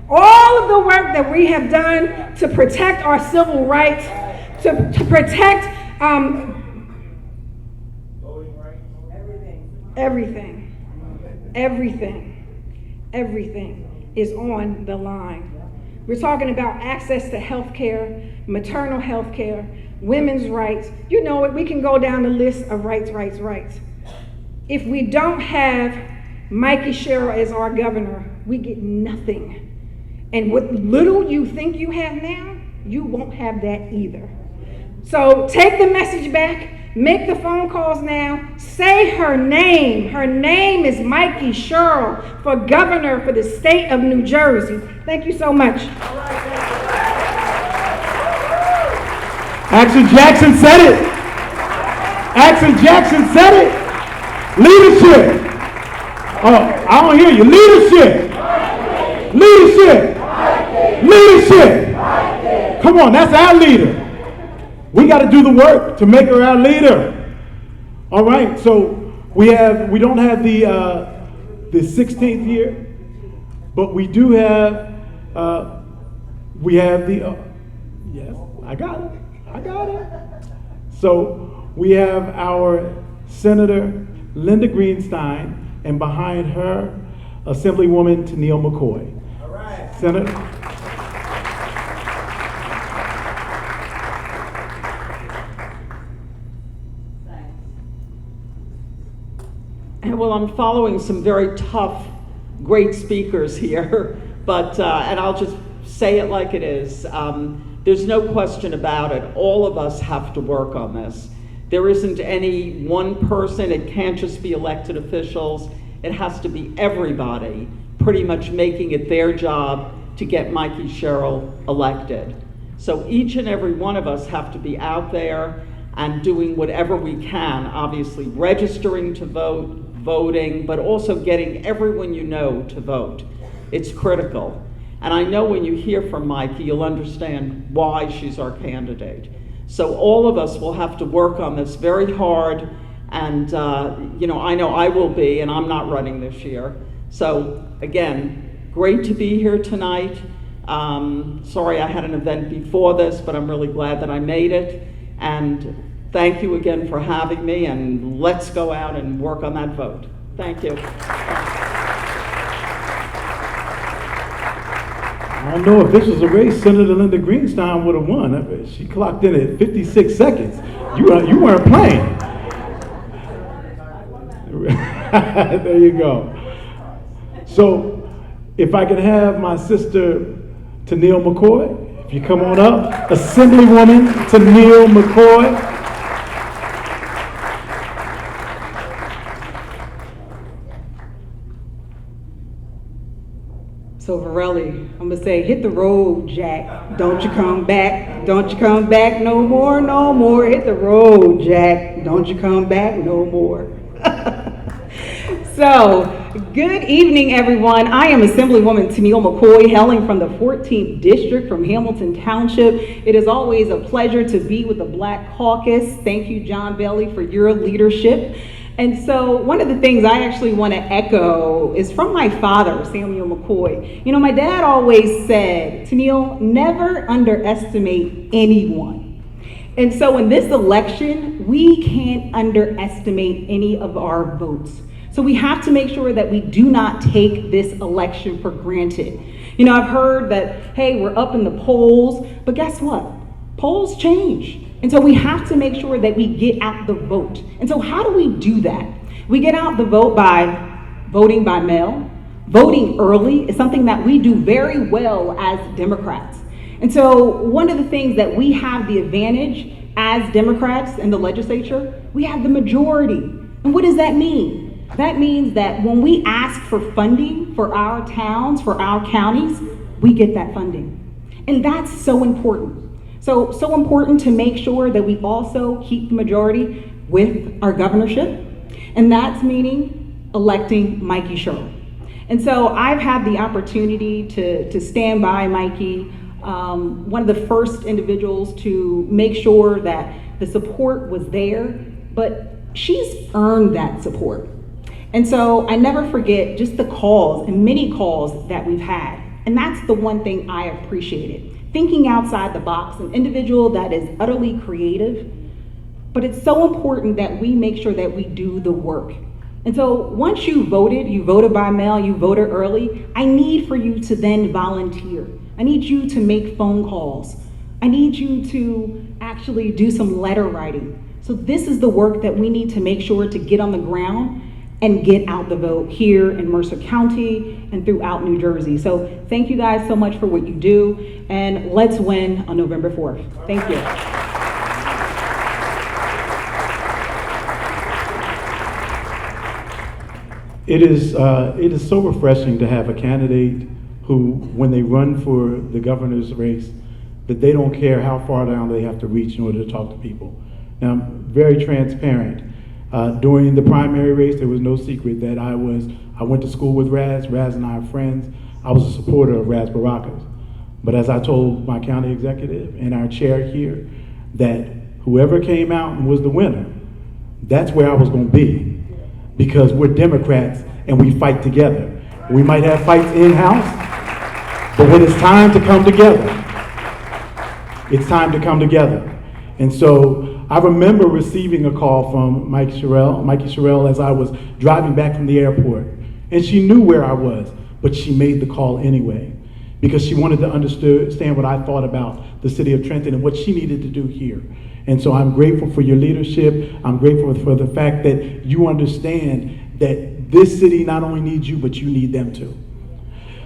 All of the work that we have done to protect our civil rights, to protect everything is on the line. We're talking about access to health care, maternal health care, women's rights. You know it, we can go down the list of rights. If we don't have Mikie Sherrill as our governor, we get nothing. And what little you think you have now, you won't have that either. So take the message back, make the phone calls now, say her name. Her name is Mikie Sherrill for governor for the state of New Jersey. Thank you so much. Action Jackson said it. Action Jackson said it. Leadership. Oh, I don't hear you. Leadership. Leadership. Leadership. Come on, that's our leader. We got to do the work to make her our leader. All right, so we don't have the 16th year, but we do have yes, I got it. So we have our Senator Linda Greenstein, and behind her, Assemblywoman Tennille McCoy. All right. Senator. Well, I'm following some very tough, great speakers here, but, and I'll just say it like it is. There's no question about it. All of us have to work on this. There isn't any one person. It can't just be elected officials. It has to be everybody pretty much making it their job to get Mikie Sherrill elected. So each and every one of us have to be out there and doing whatever we can, obviously registering to vote, voting, but also getting everyone you know to vote. It's critical. And I know when you hear from Mikie, you'll understand why she's our candidate. So all of us will have to work on this very hard, and I know I will be, and I'm not running this year. So again, great to be here tonight. Sorry I had an event before this, but I'm really glad that I made it. And thank you again for having me, and let's go out and work on that vote. Thank you. I don't know if this was a race, Senator Linda Greenstein would have won. She clocked in at 56 seconds. You weren't playing. There you go. So, if I could have my sister Tennille McCoy, if you come on up, Assemblywoman Tennille McCoy. So Varelli, I'm gonna say, hit the road, Jack. Don't you come back. Don't you come back no more, no more. Hit the road, Jack. Don't you come back no more. So, good evening, everyone. I am Assemblywoman Tennille McCoy, hailing from the 14th District from Hamilton Township. It is always a pleasure to be with the Black Caucus. Thank you, John Bailey, for your leadership. And so one of the things I actually want to echo is from my father, Samuel McCoy. You know, my dad always said, Tennille, never underestimate anyone. And so in this election, we can't underestimate any of our votes. So we have to make sure that we do not take this election for granted. You know, I've heard that, hey, we're up in the polls, but guess what? Polls change. And so we have to make sure that we get out the vote. And so how do we do that? We get out the vote by voting by mail. Voting early is something that we do very well as Democrats. And so one of the things that we have the advantage as Democrats in the legislature, we have the majority. And what does that mean? That means that when we ask for funding for our towns, for our counties, we get that funding. And that's so important. So important to make sure that we also keep the majority with our governorship, and that's meaning electing Mikie Sherrill. And so I've had the opportunity to stand by Mikie, one of the first individuals to make sure that the support was there, but she's earned that support. And so I never forget just the calls and many calls that we've had, and that's the one thing I appreciated. Thinking outside the box, an individual that is utterly creative, but it's so important that we make sure that we do the work. And so once you voted by mail, you voted early, I need for you to then volunteer. I need you to make phone calls. I need you to actually do some letter writing. So this is the work that we need to make sure to get on the ground and get out the vote here in Mercer County and throughout New Jersey. So thank you guys so much for what you do, and let's win on November 4th. Thank you. It is so refreshing to have a candidate who, when they run for the governor's race, that they don't care how far down they have to reach in order to talk to people. Now, I'm very transparent. During the primary race, there was no secret that I went to school with Raz. Raz and I are friends. I was a supporter of Raz Baracus. But as I told my county executive and our chair here, that whoever came out and was the winner, that's where I was going to be. Because we're Democrats and we fight together. We might have fights in-house, but when it's time to come together, it's time to come together. And so I remember receiving a call from Mikie Sherrill, as I was driving back from the airport. And she knew where I was, but she made the call anyway, because she wanted to understand what I thought about the city of Trenton and what she needed to do here. And so I'm grateful for your leadership. I'm grateful for the fact that you understand that this city not only needs you, but you need them too.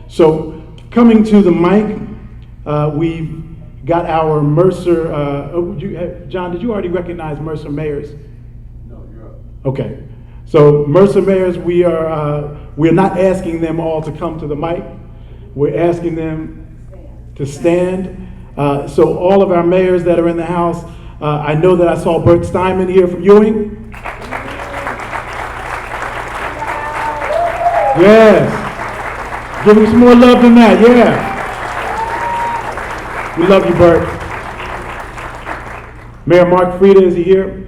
So coming to the mic, we've got our Mercer, John, did you already recognize Mercer mayors? No, you're up. Okay. So Mercer mayors, we're not asking them all to come to the mic. We're asking them to stand. So all of our mayors that are in the House, I know that I saw Bert Steinman here from Ewing. Yes. Give him some more love than that, yeah. We love you, Bert. Mayor Mark Frieda, is he here?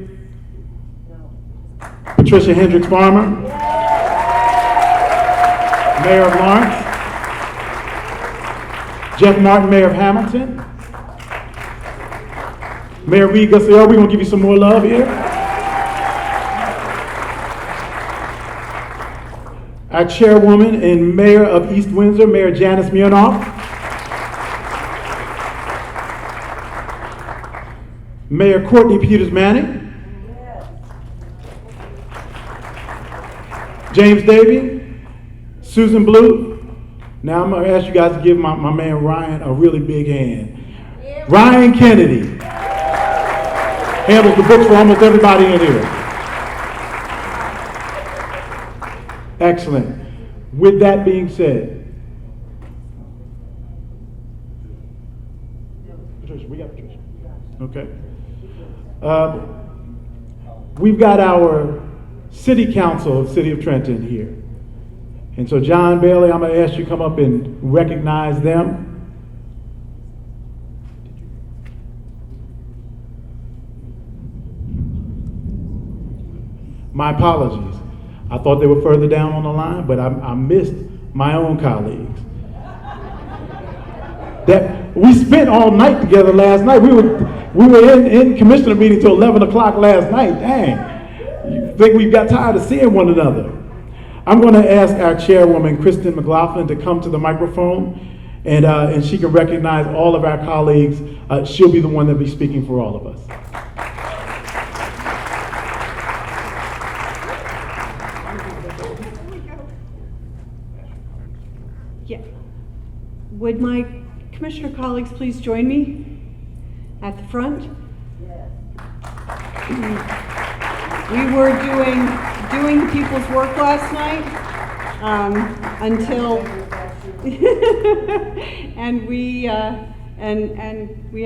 Patricia Hendricks Farmer. Mayor of Lawrence. Jeff Martin, Mayor of Hamilton. Mayor Reed Guscio, we're going to give you some more love here. Our chairwoman and mayor of East Windsor, Mayor Janice Miernoff. Mayor Courtney Peters Manning. James Davey. Susan Blue. Now I'm going to ask you guys to give my man Ryan a really big hand. Ryan Kennedy. Handles the books for almost everybody in here. Excellent. With that being said, Patricia, we got Patricia. Okay. We've got our City Council of City of Trenton here. And so John Bailey, I'm going to ask you to come up and recognize them. My apologies. I thought they were further down on the line, but I missed my own colleagues. That we spent all night together last night. We were in commissioner meeting till 11 o'clock last night. Dang. You think we got tired of seeing one another? I'm going to ask our chairwoman, Kristen McLaughlin, to come to the microphone, and she can recognize all of our colleagues. She'll be the one that'll be speaking for all of us. Yeah. Would my commissioner colleagues please join me at the front? We were doing people's work last night until and we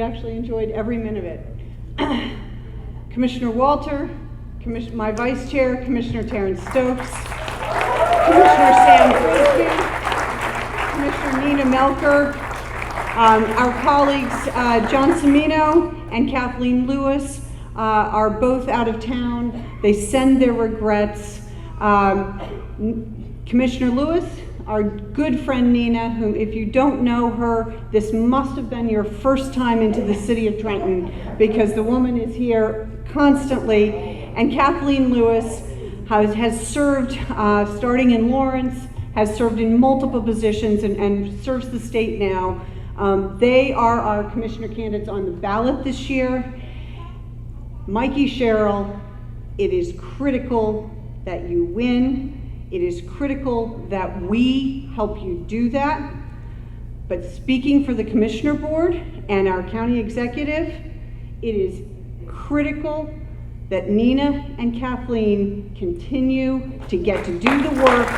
actually enjoyed every minute of it. Commissioner Walter, my vice chair, Commissioner Terrence Stokes, Commissioner Sam Frisbee, Commissioner Nina Melker, our colleagues John Cimino and Kathleen Lewis are both out of town. They send their regrets. Commissioner Lewis, our good friend Nina, whom if you don't know her, this must have been your first time into the city of Trenton because the woman is here constantly. And Kathleen Lewis has served, starting in Lawrence, has served in multiple positions and serves the state now. They are our commissioner candidates on the ballot this year. Mikie Sherrill, it is critical that you win. It is critical that we help you do that. But speaking for the commissioner board and our county executive, it is critical that Nina and Kathleen continue to get to do the work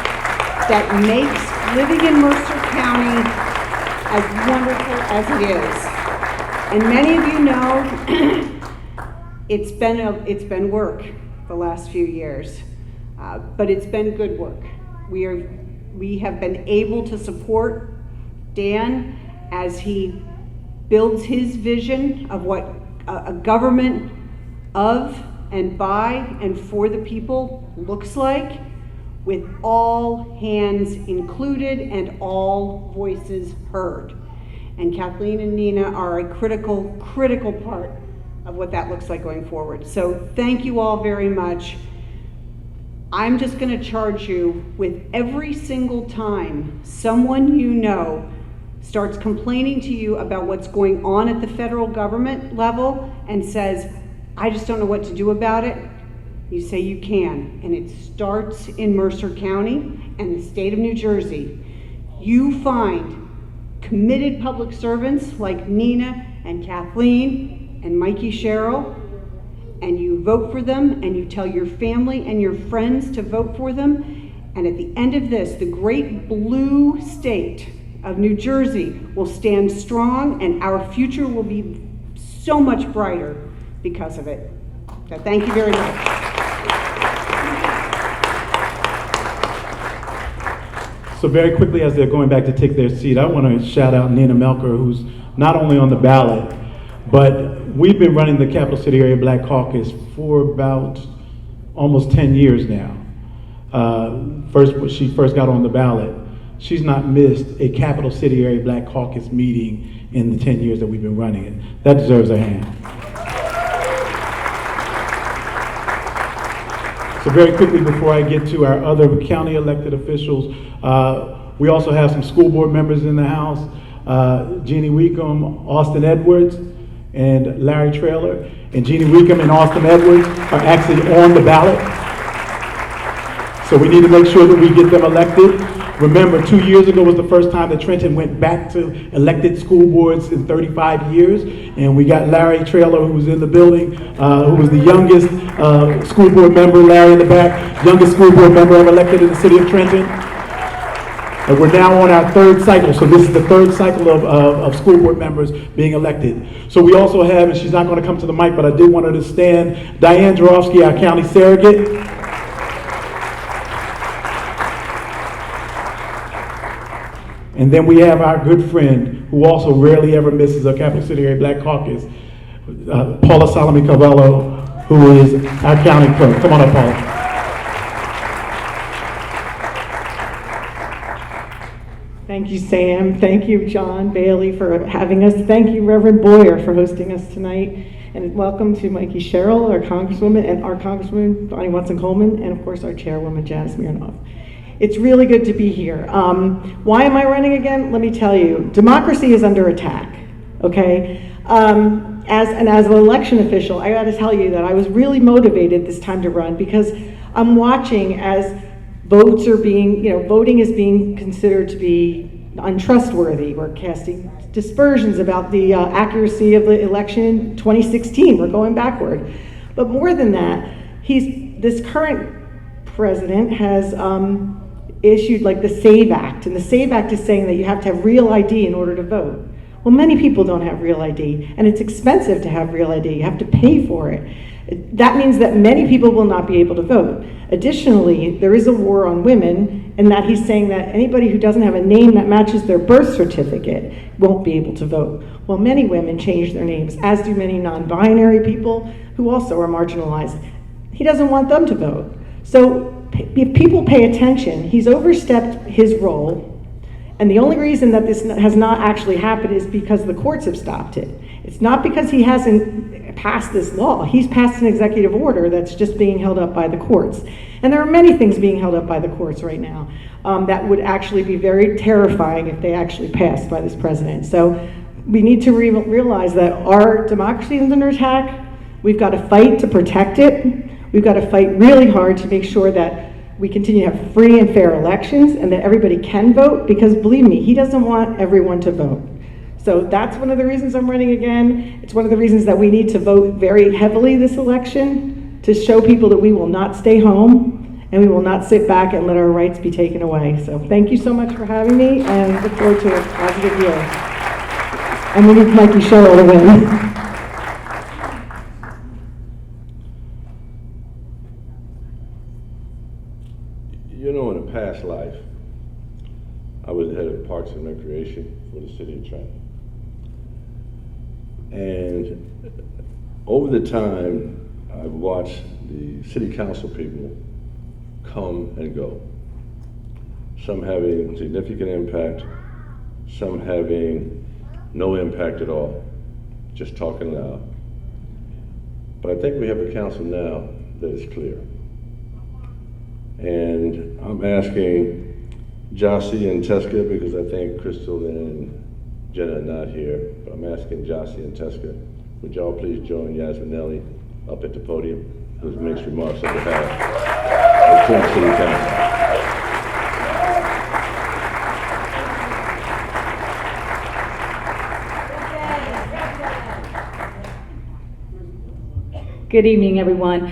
that makes living in Mercer County as wonderful as it is. And many of you know it's been work the last few years, but it's been good work. We have been able to support Dan as he builds his vision of what a government of and by and for the people looks like, with all hands included and all voices heard. And Kathleen and Nina are a critical part of what that looks like going forward. So thank you all very much. I'm just gonna charge you with every single time someone you know starts complaining to you about what's going on at the federal government level and says, I just don't know what to do about it, you say you can. And it starts in Mercer County and the state of New Jersey. You find committed public servants like Nina and Kathleen and Mikie Sherrill, and you vote for them, and you tell your family and your friends to vote for them. And at the end of this, the great blue state of New Jersey will stand strong, and our future will be so much brighter because of it. So thank you very much. So very quickly, as they're going back to take their seat, I want to shout out Nina Melker, who's not only on the ballot, but we've been running the Capital City Area Black Caucus for about almost 10 years now. When she first got on the ballot, she's not missed a Capital City Area Black Caucus meeting in the 10 years that we've been running it. That deserves a hand. So very quickly, before I get to our other county elected officials, we also have some school board members in the house, Jeannie Weecom, Austin Edwards, and Larry Traylor. And Jeannie Weecom and Austin Edwards are actually on the ballot. So we need to make sure that we get them elected. Remember, 2 years ago was the first time that Trenton went back to elected school boards in 35 years. And we got Larry Traylor, who was in the building, who was the youngest school board member, Larry in the back, youngest school board member ever elected in the city of Trenton. And we're now on our third cycle. So this is the third cycle of school board members being elected. So we also have, and she's not going to come to the mic, but I did want her to stand, Diane Jarofsky, our county surrogate. And then we have our good friend, who also rarely ever misses a Capital City Area Black Caucus, Paula Salome Carvalho, who is our county clerk. Come on up, Paula. Thank you, Sam. Thank you, John Bailey, for having us. Thank you, Reverend Boyer, for hosting us tonight. And welcome to Mikie Sherrill, our Congresswoman, and our Congresswoman, Bonnie Watson-Coleman, and of course, our Chairwoman, Janice Mirnoff. It's really good to be here. Why am I running again? Let me tell you. Democracy is under attack, okay? As an election official, I gotta tell you that I was really motivated this time to run because I'm watching as votes are being, voting is being considered to be untrustworthy. We're casting dispersions about the accuracy of the election in 2016. We're going backward. But more than that, this current president has issued like the SAVE Act, and the SAVE Act is saying that you have to have real ID in order to vote. Well, many people don't have real ID, and it's expensive to have real ID. You have to pay for it. That means that many people will not be able to vote. Additionally, there is a war on women, in that he's saying that anybody who doesn't have a name that matches their birth certificate won't be able to vote. Well, many women change their names, as do many non-binary people who also are marginalized. He doesn't want them to vote. So if people pay attention, he's overstepped his role, and the only reason that this has not actually happened is because the courts have stopped it. It's not because he hasn't passed this law. He's passed an executive order that's just being held up by the courts. And there are many things being held up by the courts right now that would actually be very terrifying if they actually passed by this president. So we need to realize that our democracy is under attack. We've got to fight to protect it. We've got to fight really hard to make sure that we continue to have free and fair elections and that everybody can vote, because believe me, he doesn't want everyone to vote. So that's one of the reasons I'm running again. It's one of the reasons that we need to vote very heavily this election, to show people that we will not stay home and we will not sit back and let our rights be taken away. So thank you so much for having me, and look forward to a positive year. And we need Mikie Sherrill to win. In a past life, I was the head of Parks and Recreation for the city of Trenton. And over the time, I've watched the city council people come and go. Some having significant impact, some having no impact at all, just talking loud. But I think we have a council now that is clear. And I'm asking Jossie and Teska, because I think Crystal and Jenna are not here, but I'm asking Jossie and Teska, would y'all please join Yasminelli up at the podium, who makes remarks on behalf of Trenton City Council. Good evening, everyone.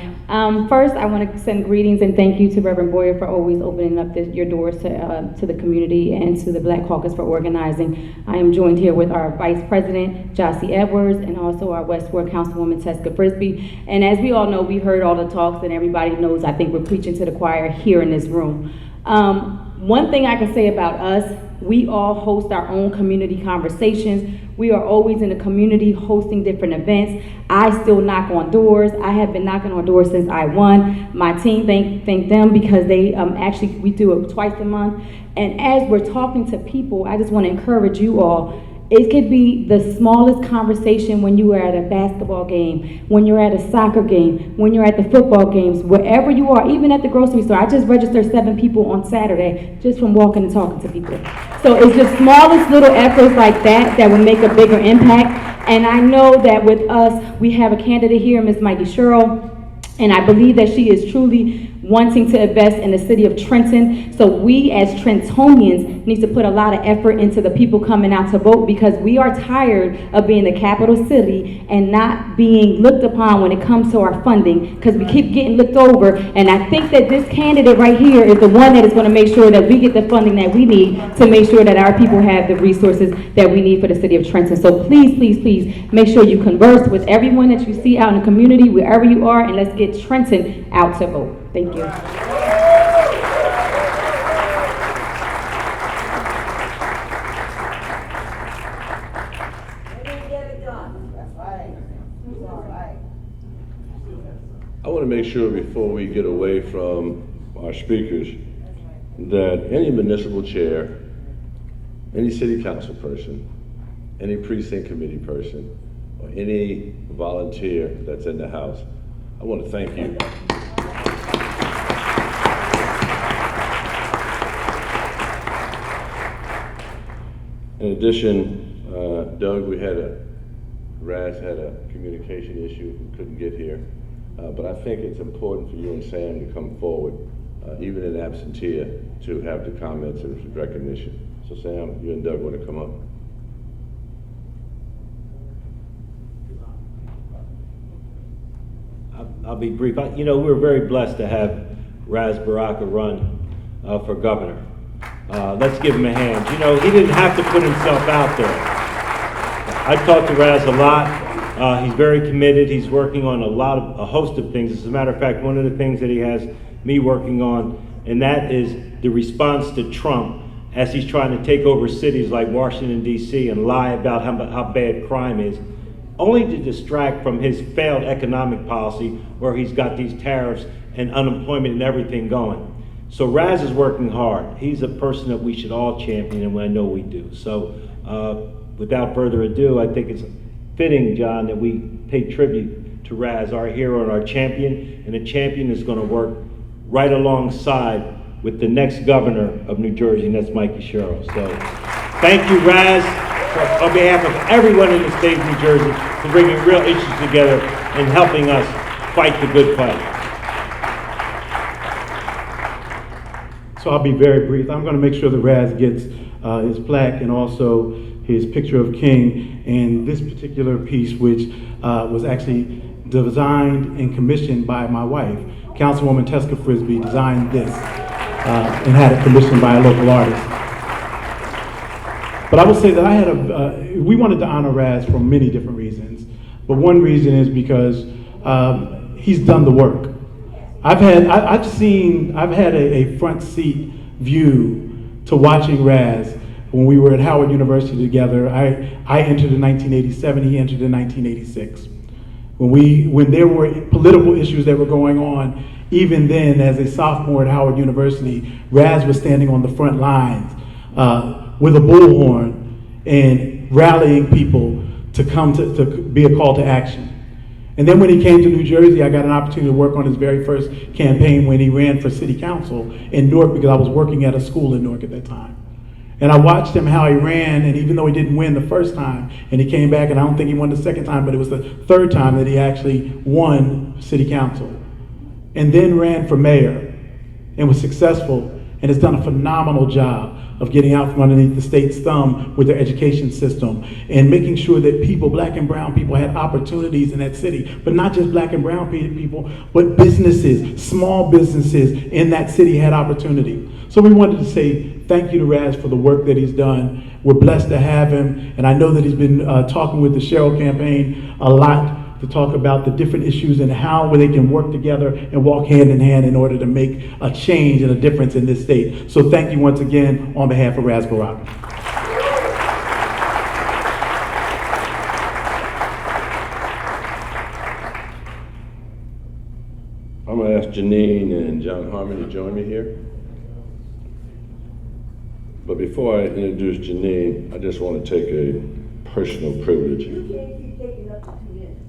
First, I want to send greetings and thank you to Reverend Boyer for always opening up your doors to the community and to the Black Caucus for organizing. I am joined here with our Vice President, Jossie Edwards, and also our West Ward Councilwoman, Teska Frisbee. And as we all know, we've heard all the talks and everybody knows I think we're preaching to the choir here in this room. One thing I can say about us, we all host our own community conversations. We are always in the community hosting different events. I still knock on doors. I have been knocking on doors since I won. My team, thank them because they actually, we do it twice a month. And as we're talking to people, I just want to encourage you all. It could be the smallest conversation when you are at a basketball game, when you're at a soccer game, when you're at the football games, wherever you are, even at the grocery store. I just registered 7 people on Saturday just from walking and talking to people. So it's the smallest little efforts like that that will make a bigger impact. And I know that with us, we have a candidate here, Ms. Mikie Sherrill, and I believe that she is truly wanting to invest in the city of Trenton. So we as Trentonians need to put a lot of effort into the people coming out to vote because we are tired of being the capital city and not being looked upon when it comes to our funding because we keep getting looked over. And I think that this candidate right here is the one that is going to make sure that we get the funding that we need to make sure that our people have the resources that we need for the city of Trenton. So please, please, please make sure you converse with everyone that you see out in the community, wherever you are, and let's get Trenton out to vote. Thank you. I want to make sure before we get away from our speakers that any municipal chair, any city council person, any precinct committee person, or any volunteer that's in the house, I want to thank you. In addition, Doug, Raz had a communication issue, couldn't get here. But I think it's important for you and Sam to come forward, even in absentia, to have the comments and recognition. So Sam, you and Doug want to come up? I'll be brief. You know, we're very blessed to have Raz Baraka run for governor. Let's give him a hand. You know, he didn't have to put himself out there. I talked to Raz a lot. He's very committed. He's working on a host of things. As a matter of fact, one of the things that he has me working on, and that is the response to Trump as he's trying to take over cities like Washington, D.C. and lie about how bad crime is, only to distract from his failed economic policy where he's got these tariffs and unemployment and everything going. So Raz is working hard. He's a person that we should all champion, and I know we do. So without further ado, I think it's fitting, John, that we pay tribute to Raz, our hero and our champion, and a champion is going to work right alongside with the next governor of New Jersey, and that's Mikie Sherrill. So thank you, Raz, on behalf of everyone in the state of New Jersey for bringing real issues together and helping us fight the good fight. So I'll be very brief. I'm going to make sure that Raz gets his plaque and also his picture of King, and this particular piece, which was actually designed and commissioned by my wife, Councilwoman Teska Frisbee, designed this and had it commissioned by a local artist. But I will say that we wanted to honor Raz for many different reasons, but one reason is because he's done the work. I've had a front seat view to watching Raz. When we were at Howard University together, I entered in 1987, he entered in 1986. When there were political issues that were going on, even then as a sophomore at Howard University, Raz was standing on the front lines with a bullhorn and rallying people to come to be a call to action. And then when he came to New Jersey, I got an opportunity to work on his very first campaign when he ran for city council in Newark, because I was working at a school in Newark at that time. And I watched him how he ran, and even though he didn't win the first time, and he came back, and I don't think he won the second time, but it was the third time that he actually won city council. And then ran for mayor, and was successful, and has done a phenomenal job of getting out from underneath the state's thumb with their education system and making sure that people, black and brown people, had opportunities in that city. But not just black and brown people, but businesses, small businesses in that city had opportunity. So we wanted to say thank you to Raz for the work that he's done. We're blessed to have him, and I know that he's been talking with the Sherrill campaign a lot to talk about the different issues and how they can work together and walk hand in hand in order to make a change and a difference in this state. So thank you once again on behalf of Raz Barack. I'm going to ask Janine and John Harmon to join me here. But before I introduce Janine, I just want to take a personal privilege. You can't keep taking up to 2 minutes.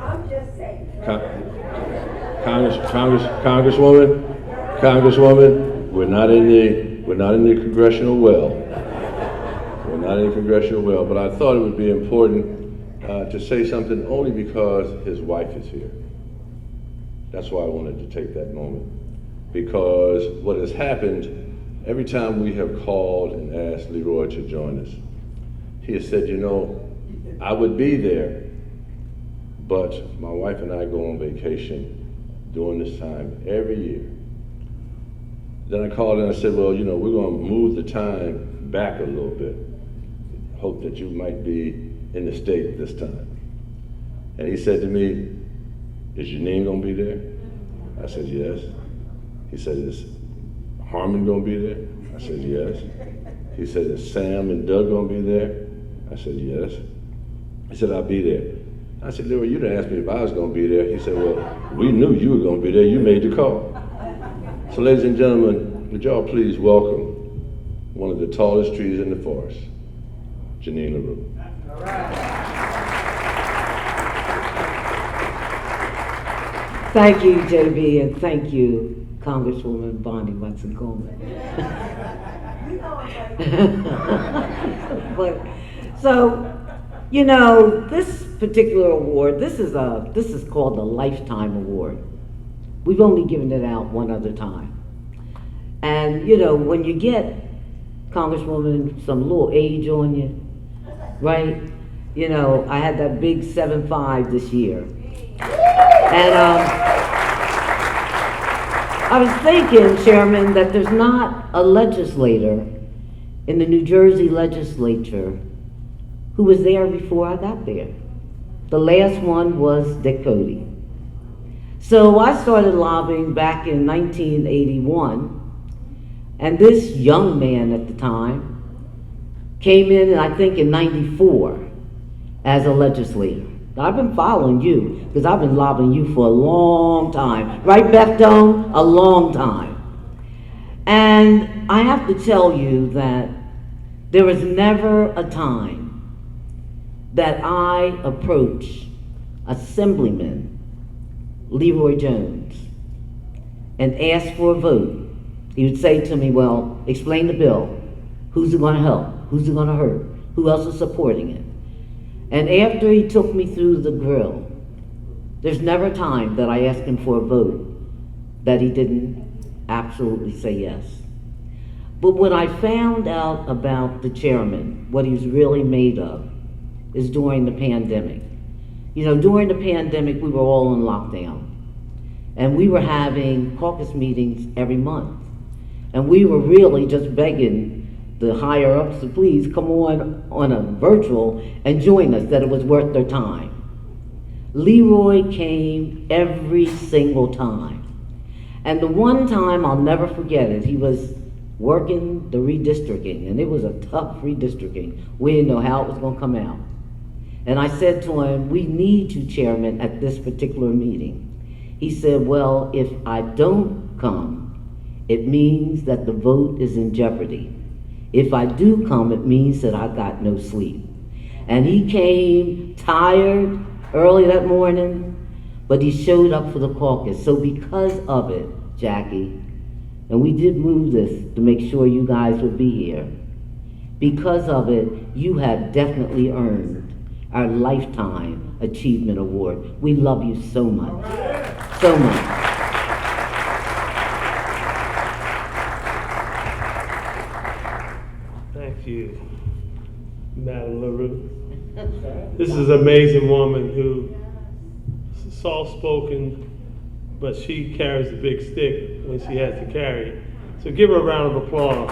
I'm just saying. Congresswoman, we're not in the congressional well. We're not in the congressional well, but I thought it would be important to say something only because his wife is here. That's why I wanted to take that moment. Because what has happened, every time we have called and asked Leroy to join us, he has said, you know, I would be there, but my wife and I go on vacation during this time every year. Then I called and I said, well, you know, we're going to move the time back a little bit. Hope that you might be in the state this time. And he said to me, is Janine going to be there? I said, yes. He said, is Harmon gonna be there? I said, yes. He said, is Sam and Doug gonna be there? I said, yes. He said, I'll be there. I said, Leroy, you didn't ask me if I was gonna be there. He said, well, we knew you were gonna be there. You made the call. So ladies and gentlemen, would y'all please welcome one of the tallest trees in the forest, Janine LaRue. All right. Thank you, JB, and thank you, Congresswoman Bonnie Watson-Coleman. But so, you know, this particular award, this is called the Lifetime Award. We've only given it out one other time. And you know, when you get, Congresswoman, some little age on you, right? You know, I had that big 7.5 this year. And I was thinking, Chairman, that there's not a legislator in the New Jersey legislature who was there before I got there. The last one was Dick Cody. So I started lobbying back in 1981, and this young man at the time came in, I think in 94, as a legislator. I've been following you, because I've been lobbying you for a long time. Right, Beth Doan? A long time. And I have to tell you that there was never a time that I approached Assemblyman Leroy Jones and asked for a vote. He would say to me, well, explain the bill. Who's it gonna help? Who's it gonna hurt? Who else is supporting it? And after he took me through the grill, there's never a time that I asked him for a vote that he didn't absolutely say yes. But what I found out about the chairman, what he's really made of, is during the pandemic. You know, during the pandemic, we were all in lockdown. And we were having caucus meetings every month. And we were really just begging the higher ups to please come on a virtual and join us, that it was worth their time. Leroy came every single time. And the one time I'll never forget it, he was working the redistricting, and it was a tough redistricting. We didn't know how it was gonna come out. And I said to him, we need you, Chairman, at this particular meeting. He said, well, if I don't come, it means that the vote is in jeopardy. If I do come, it means that I got no sleep. And he came tired early that morning, but he showed up for the caucus. So because of it, Jackie, and we did move this to make sure you guys would be here, because of it, you have definitely earned our Lifetime Achievement Award. We love you so much, so much. you, Madam LaRue. This is an amazing woman who is soft-spoken, but she carries a big stick when she has to carry it. So give her a round of applause.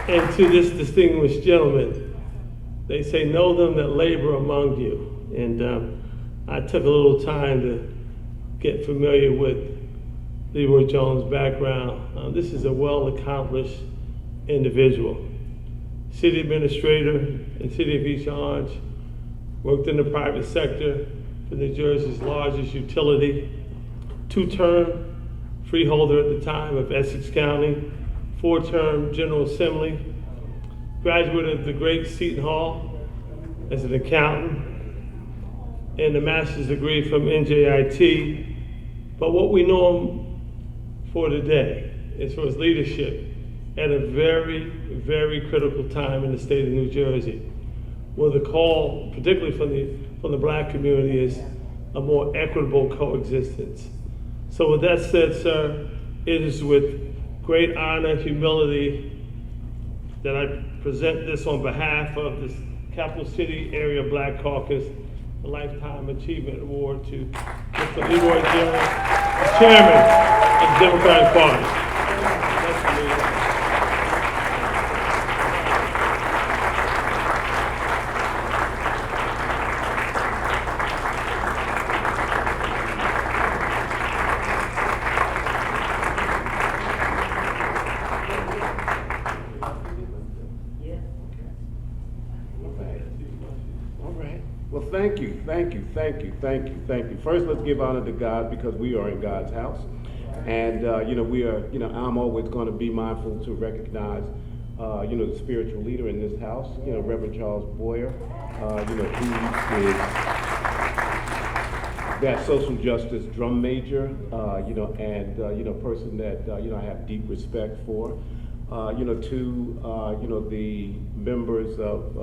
And to this distinguished gentleman, they say, know them that labor among you. And I took a little time to get familiar with Leroy Jones' background. This is a well-accomplished individual. City administrator in City of East Orange, worked in the private sector for New Jersey's largest utility, two-term freeholder at the time of Essex County, four-term General Assembly, graduate of the great Seton Hall as an accountant, and a master's degree from NJIT. But what we know him for today is for his leadership at a very, very critical time in the state of New Jersey, where the call, particularly from the Black community, is a more equitable coexistence. So with that said, sir, it is with great honor, humility, that I present this on behalf of the Capital City Area Black Caucus, a Lifetime Achievement Award to Mr. Leroy Jones, the Chairman of the Democratic Party. Thank you. First, let's give honor to God because we are in God's house. And, I'm always going to be mindful to recognize, the spiritual leader in this house, Reverend Charles Boyer, who is that social justice drum major, and person that, I have deep respect for. To the members of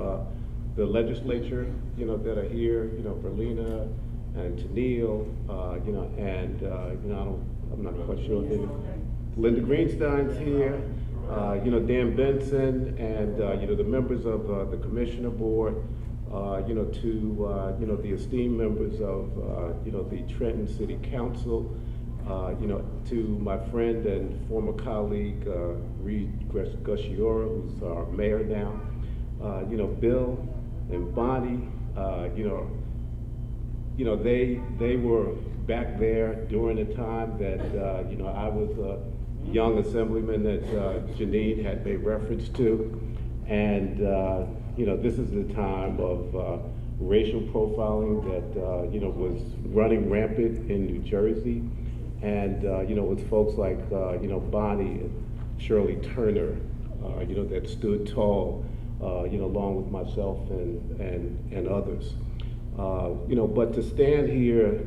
the legislature, that are here, Verlina and Tennille, I'm not quite sure if Linda Greenstein's here, Dan Benson, and, the members of the commissioner board, to, the esteemed members of, the Trenton City Council, to my friend and former colleague, Reed Gusciora, who's our mayor now, Bill and Bonnie, they were back there during the time that, I was a young assemblyman that Janine had made reference to. And, this is the time of racial profiling that, was running rampant in New Jersey. And, with folks like, Bonnie and Shirley Turner, that stood tall, along with myself and others. But to stand here,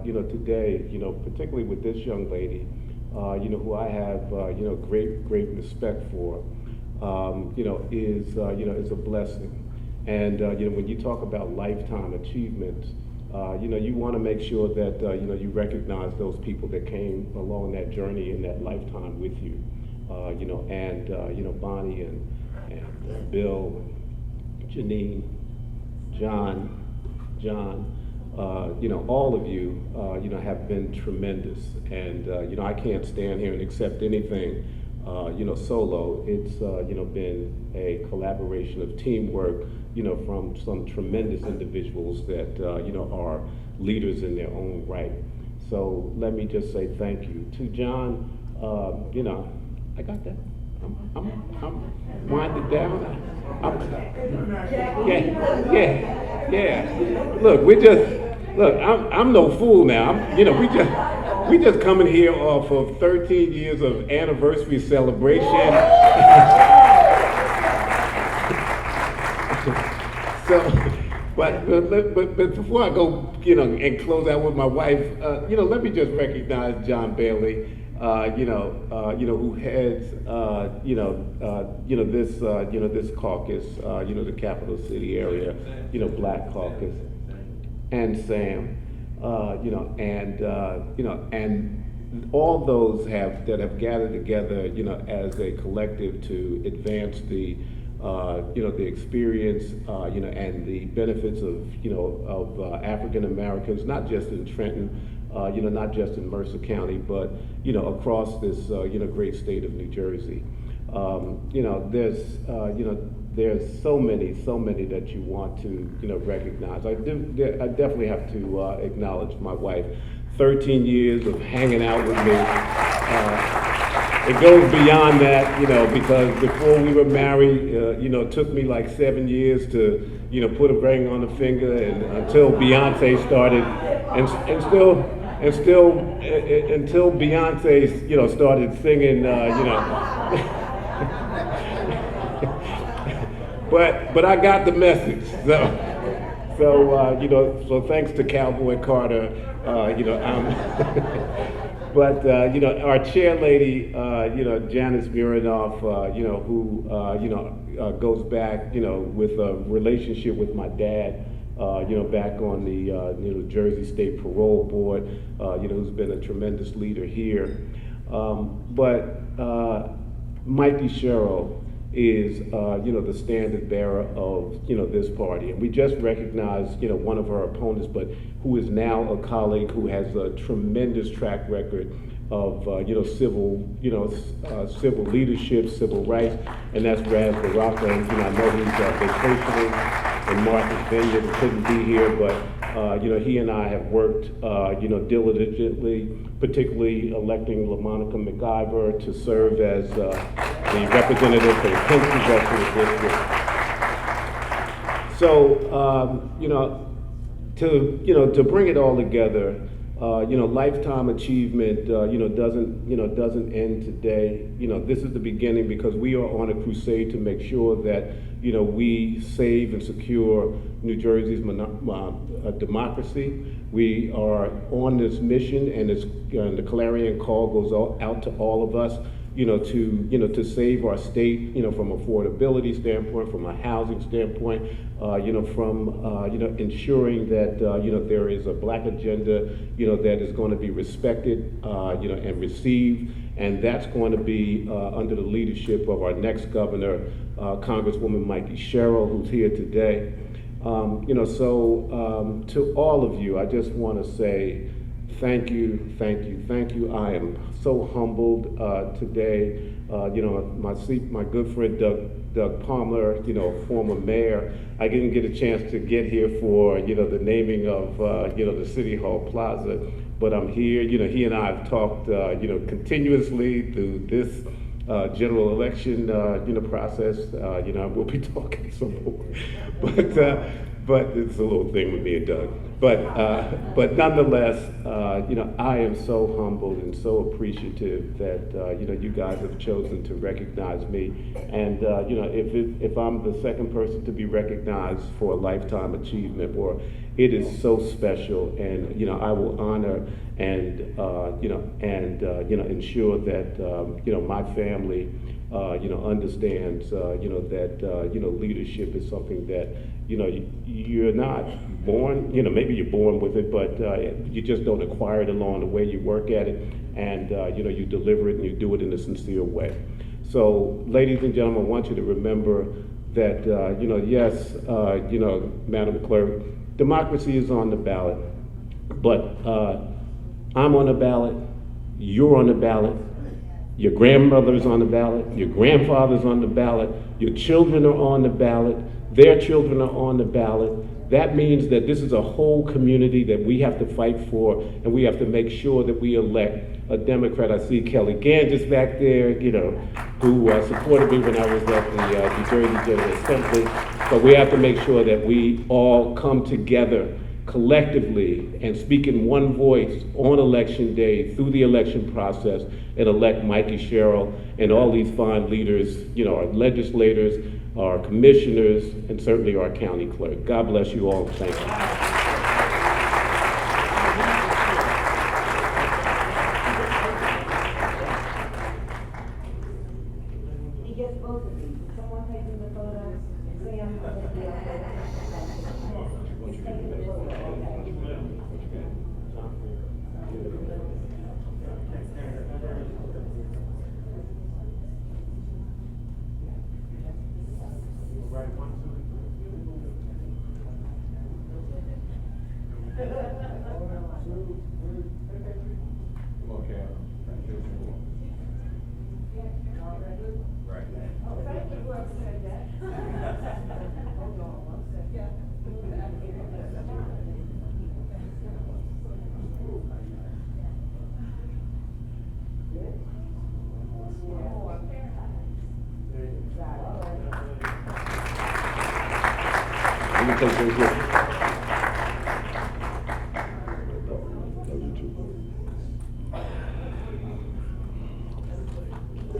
today, particularly with this young lady, who I have, great respect for, is a blessing. And, when you talk about lifetime achievements, you want to make sure that, you recognize those people that came along that journey in that lifetime with you, and, Bonnie and Bill, Janine, John, all of you, have been tremendous. And, I can't stand here and accept anything, solo. It's, been a collaboration of teamwork, from some tremendous individuals that, are leaders in their own right. So let me just say thank you. To John, I got that. I'm winded down. Yeah. Look, I'm no fool now. We just coming here off of 13 years of anniversary celebration. But before I go, and close out with my wife, let me just recognize John Bailey. Who heads, this caucus, the Capital City Area, Black Caucus, and Sam, and all those that have gathered together, as a collective to advance the the experience, and the benefits of African Americans, not just in Trenton, not just in Mercer County, but across this great state of New Jersey. There's so many that you want to recognize. I definitely have to acknowledge my wife. 13 years of hanging out with me. It goes beyond that, because before we were married, it took me like 7 years to, put a ring on the finger, and until Beyonce started, until Beyonce, started singing, but I got the message. So thanks to Cowboy Carter, but our chair lady, Janice Murinoff, who goes back, with a relationship with my dad, back on the Jersey State Parole Board, who's been a tremendous leader here. But Mikie Sherrill is, the standard bearer of, this party. And we just recognized, one of our opponents, but who is now a colleague who has a tremendous track record of, civil leadership, civil rights, and that's Raz Baraka. I know he's vacationing in Martha's Vineyard and couldn't be here, but, he and I have worked, diligently, particularly electing LaMonica McIver to serve as the representative for the 10th Congressional District. So, to bring it all together, lifetime achievement, doesn't end today. This is the beginning, because we are on a crusade to make sure that, we save and secure New Jersey's democracy. We are on this mission, and the clarion call goes out to all of us, to save our state, from affordability standpoint, from a housing standpoint, from ensuring that there is a black agenda, that is going to be respected, and received, and that's going to be under the leadership of our next governor, Congresswoman Mikie Sherrill, who's here today. To all of you, I just want to say thank you. I am so humbled today. My good friend Doug Palmer, former mayor, I didn't get a chance to get here for the naming of the City Hall Plaza, but I'm here. He and I have talked continuously through this general election process. We'll be talking some more, but it's a little thing with me and Doug. But nonetheless, I am so humbled and so appreciative that you guys have chosen to recognize me. And if I'm the second person to be recognized for a lifetime achievement, or it is so special, and I will honor and ensure that my family understands that leadership is something that you're not born, maybe you're born with it, but you just don't acquire it along the way. You work at it, and you deliver it, and you do it in a sincere way. So, ladies and gentlemen, I want you to remember that yes, Madam Clerk, democracy is on the ballot, but I'm on the ballot, you're on the ballot, your grandmother's on the ballot, your grandfather's on the ballot, your children are on the ballot, their children are on the ballot. That means that this is a whole community that we have to fight for, and we have to make sure that we elect a Democrat. I see Kelly Ganges back there, who supported me when I was at the New Jersey General Assembly. But we have to make sure that we all come together collectively and speak in one voice on election day through the election process and elect Mikie Sherrill and all these fine leaders, our legislators, our commissioners, and certainly our county clerk. God bless you all. Thank you. Let me take those with you.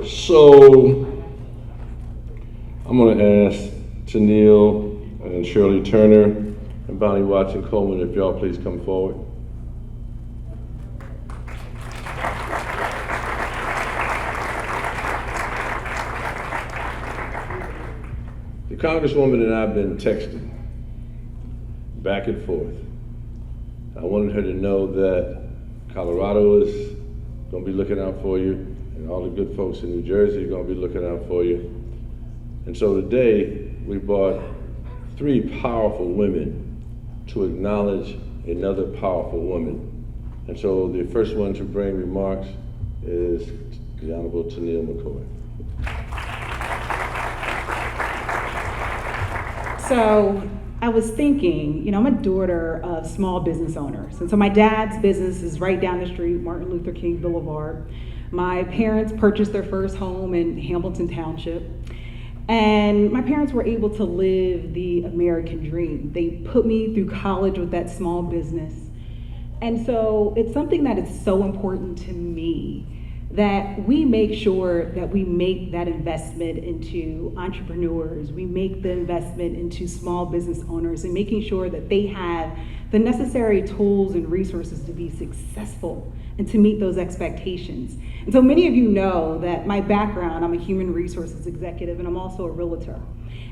So, I'm going to ask Tennille and Shirley Turner and Bonnie Watson Coleman if y'all please come forward. The Congresswoman and I have been texting back and forth. I wanted her to know that Colorado is going to be looking out for you, and all the good folks in New Jersey are going to be looking out for you. And so today, we brought 3 powerful women to acknowledge another powerful woman. And so the first one to bring remarks is the Honorable Tennille McCoy. So I was thinking, you know, I'm a daughter of small business owners. And so my dad's business is right down the street, Martin Luther King Boulevard. My parents purchased their first home in Hamilton Township. And my parents were able to live the American dream. They put me through college with that small business. And so it's something that is so important to me that we make sure that we make that investment into entrepreneurs, we make the investment into small business owners, and making sure that they have the necessary tools and resources to be successful and to meet those expectations. And so many of you know that my background, I'm a human resources executive and I'm also a realtor.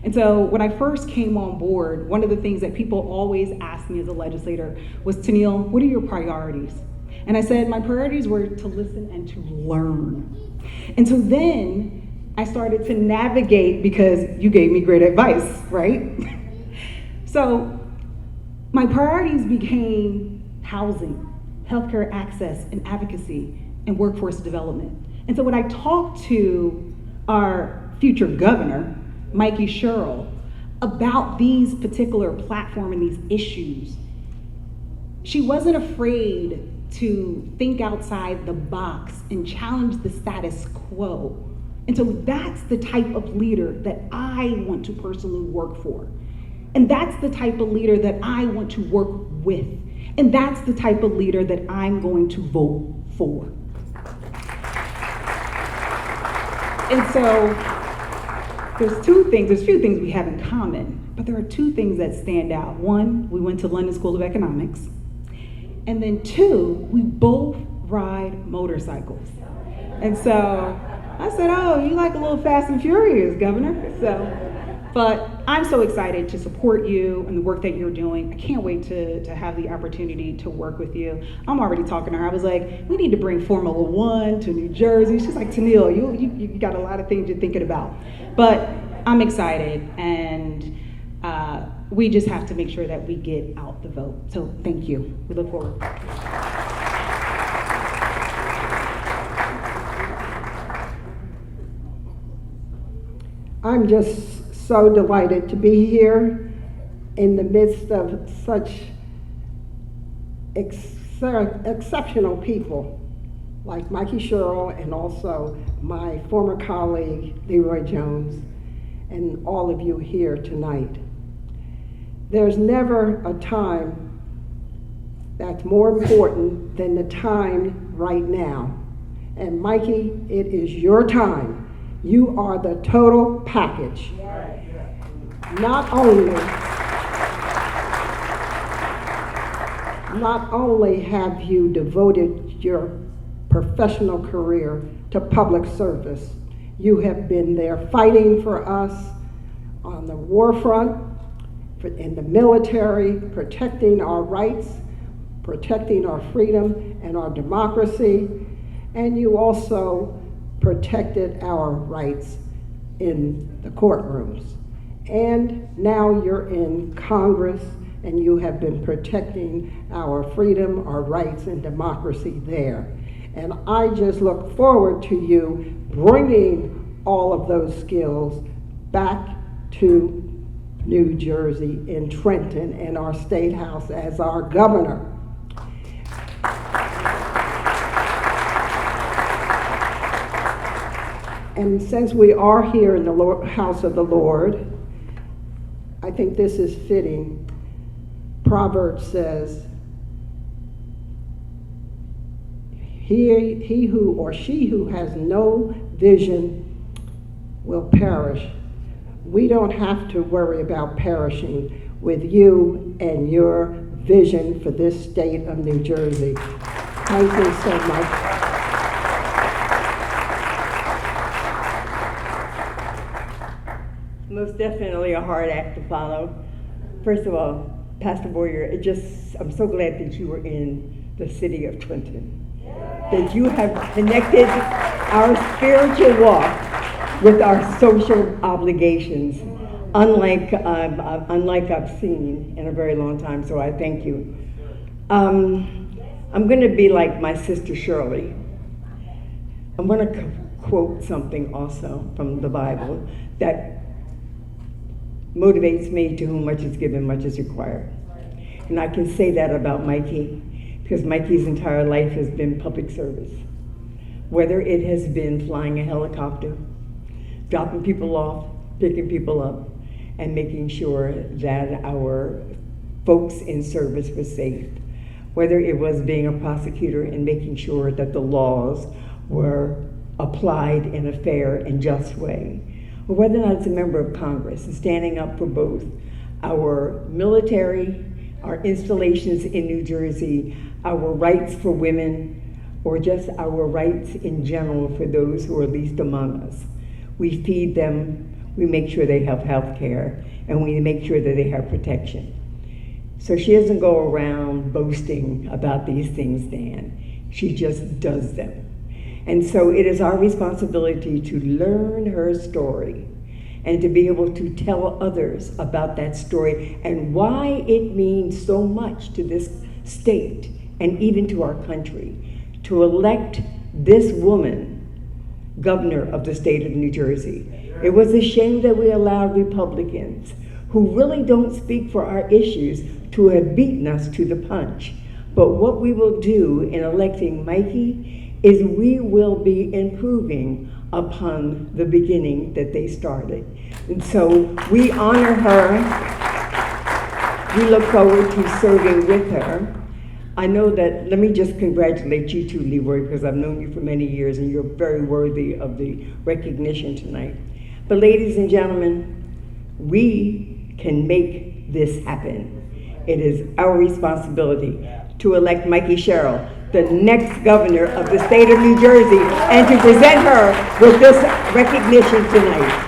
And so when I first came on board, one of the things that people always ask me as a legislator was, Tennille, what are your priorities? And I said, my priorities were to listen and to learn. And so then I started to navigate, because you gave me great advice, right? So my priorities became housing, healthcare access and advocacy, and workforce development. And so when I talked to our future governor, Mikie Sherrill, about these particular platform and these issues, she wasn't afraid to think outside the box and challenge the status quo. And so that's the type of leader that I want to personally work for. And that's the type of leader that I want to work with. And that's the type of leader that I'm going to vote for. And so there's a few things we have in common, but there are 2 things that stand out. 1, we went to London School of Economics. And then 2, we both ride motorcycles. And so I said, oh, you like a little Fast and Furious, Governor. But I'm so excited to support you and the work that you're doing. I can't wait to have the opportunity to work with you. I'm already talking to her. I was like, we need to bring Formula 1 to New Jersey. She's like, Tennille, you got a lot of things you're thinking about. But I'm excited, and we just have to make sure that we get out the vote. So thank you. We look forward. I'm just so delighted to be here in the midst of such exceptional people like Mikie Sherrill, and also my former colleague, Leroy Jones, and all of you here tonight. There's never a time that's more important than the time right now. And Mikie, it is your time. You are the total package. Not only have you devoted your professional career to public service, you have been there fighting for us on the war front, in the military, protecting our rights, protecting our freedom and our democracy, and you also protected our rights in the courtrooms. And now you're in Congress and you have been protecting our freedom, our rights, and democracy there. And I just look forward to you bringing all of those skills back to New Jersey in Trenton and our State House as our governor. And since we are here in the house of the Lord, I think this is fitting. Proverbs says, he who or she who has no vision will perish. We don't have to worry about perishing with you and your vision for this state of New Jersey. Thank you so much. Most definitely a hard act to follow. First of all, Pastor Boyer, I'm so glad that you were in the city of Trenton, that you have connected our spiritual walk with our social obligations, unlike I've seen in a very long time, so I thank you. I'm going to be like my sister Shirley. I'm going to quote something also from the Bible that motivates me. To whom much is given, much is required. And I can say that about Mikie, because Mikie's entire life has been public service. Whether it has been flying a helicopter, dropping people off, picking people up, and making sure that our folks in service were safe. Whether it was being a prosecutor and making sure that the laws were applied in a fair and just way. Or whether or not it's a member of Congress and standing up for both our military, our installations in New Jersey, our rights for women, or just our rights in general for those who are least among us. We feed them, we make sure they have health care, and we make sure that they have protection. So she doesn't go around boasting about these things, Dan. She just does them. And so it is our responsibility to learn her story and to be able to tell others about that story and why it means so much to this state and even to our country to elect this woman governor of the state of New Jersey. It was a shame that we allowed Republicans who really don't speak for our issues to have beaten us to the punch. But what we will do in electing Mikie is we will be improving upon the beginning that they started. And so we honor her. We look forward to serving with her. I know that, let me just congratulate you too, Leroy, because I've known you for many years and you're very worthy of the recognition tonight. But ladies and gentlemen, we can make this happen. It is our responsibility to elect Mikie Sherrill, the next governor of the state of New Jersey, and to present her with this recognition tonight.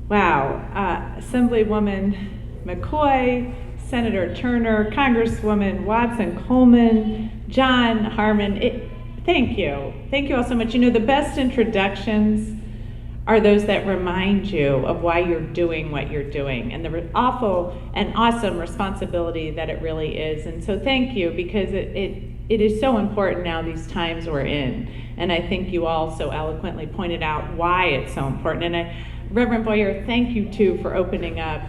Wow. Assemblywoman McCoy, Senator Turner, Congresswoman Watson Coleman, John Harmon, thank you. Thank you all so much. You know, the best introductions are those that remind you of why you're doing what you're doing and the awful and awesome responsibility that it really is. And so thank you, because it is so important now, these times we're in. And I think you all so eloquently pointed out why it's so important. And Reverend Boyer, thank you too for opening up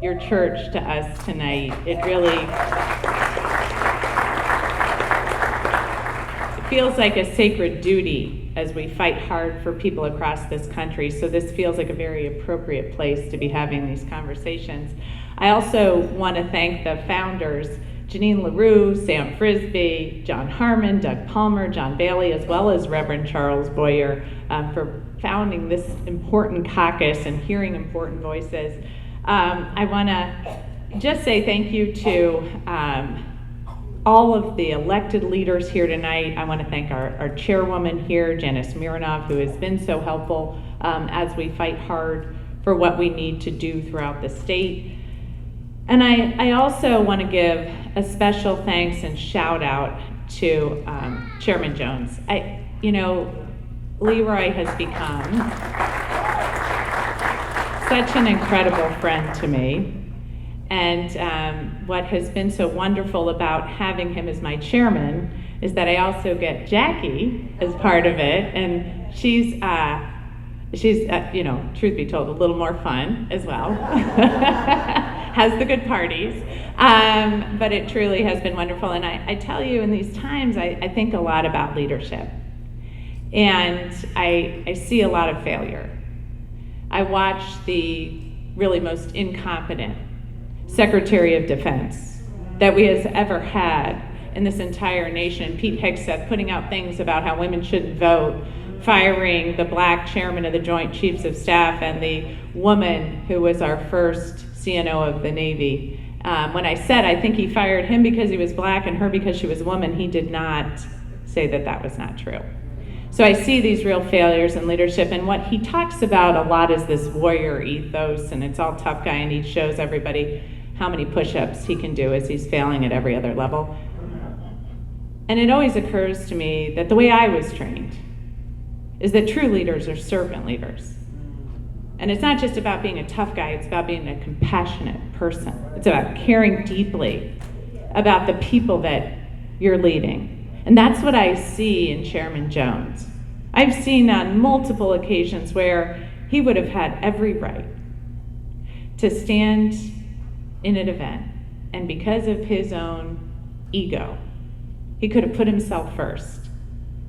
your church to us tonight. It really feels like a sacred duty as we fight hard for people across this country. So this feels like a very appropriate place to be having these conversations. I also want to thank the founders, Janine LaRue, Sam Frisbee, John Harmon, Doug Palmer, John Bailey, as well as Reverend Charles Boyer, for founding this important caucus and hearing important voices. I want to just say thank you to all of the elected leaders here tonight. I want to thank our chairwoman here, Janice Mironov, who has been so helpful as we fight hard for what we need to do throughout the state. And I also want to give a special thanks and shout out to Chairman Jones. Leroy has become such an incredible friend to me. And what has been so wonderful about having him as my chairman is that I also get Jackie as part of it. And she's truth be told, a little more fun as well. Has the good parties. But it truly has been wonderful. And I tell you, in these times, I think a lot about leadership. And I see a lot of failure. I watch the really most incompetent Secretary of Defense that we has ever had in this entire nation. Pete Hegseth putting out things about how women shouldn't vote, firing the black chairman of the Joint Chiefs of Staff and the woman who was our first CNO of the Navy. When I said I think he fired him because he was black and her because she was a woman, he did not say that that was not true. So I see these real failures in leadership, and what he talks about a lot is this warrior ethos, and it's all tough guy, and he shows everybody how many push-ups he can do as he's failing at every other level. And it always occurs to me that the way I was trained is that true leaders are servant leaders. And it's not just about being a tough guy, it's about being a compassionate person. It's about caring deeply about the people that you're leading. And that's what I see in Chairman Jones. I've seen on multiple occasions where he would have had every right to stand in an event, and because of his own ego, he could have put himself first.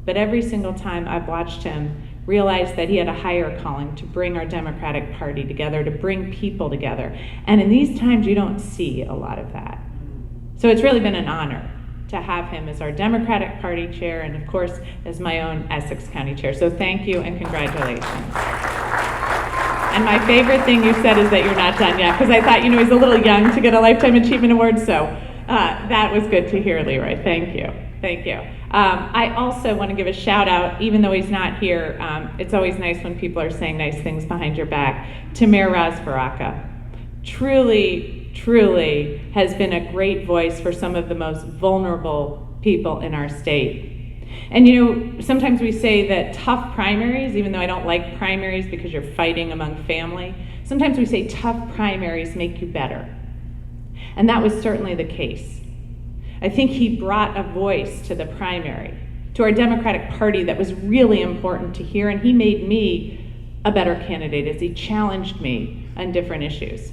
But every single time I've watched him realize that he had a higher calling to bring our Democratic Party together, to bring people together. And in these times, you don't see a lot of that. So it's really been an honor to have him as our Democratic Party chair, and of course, as my own Essex County chair. So thank you and congratulations. And my favorite thing you said is that you're not done yet, because I thought, he's a little young to get a Lifetime Achievement Award, so that was good to hear, Leroy. Thank you. Thank you. I also want to give a shout out, even though he's not here, it's always nice when people are saying nice things behind your back, to Mayor Ras Baraka. Truly has been a great voice for some of the most vulnerable people in our state. And sometimes we say that tough primaries, even though I don't like primaries because you're fighting among family, sometimes we say tough primaries make you better. And that was certainly the case. I think he brought a voice to the primary, to our Democratic Party, that was really important to hear, and he made me a better candidate as he challenged me on different issues.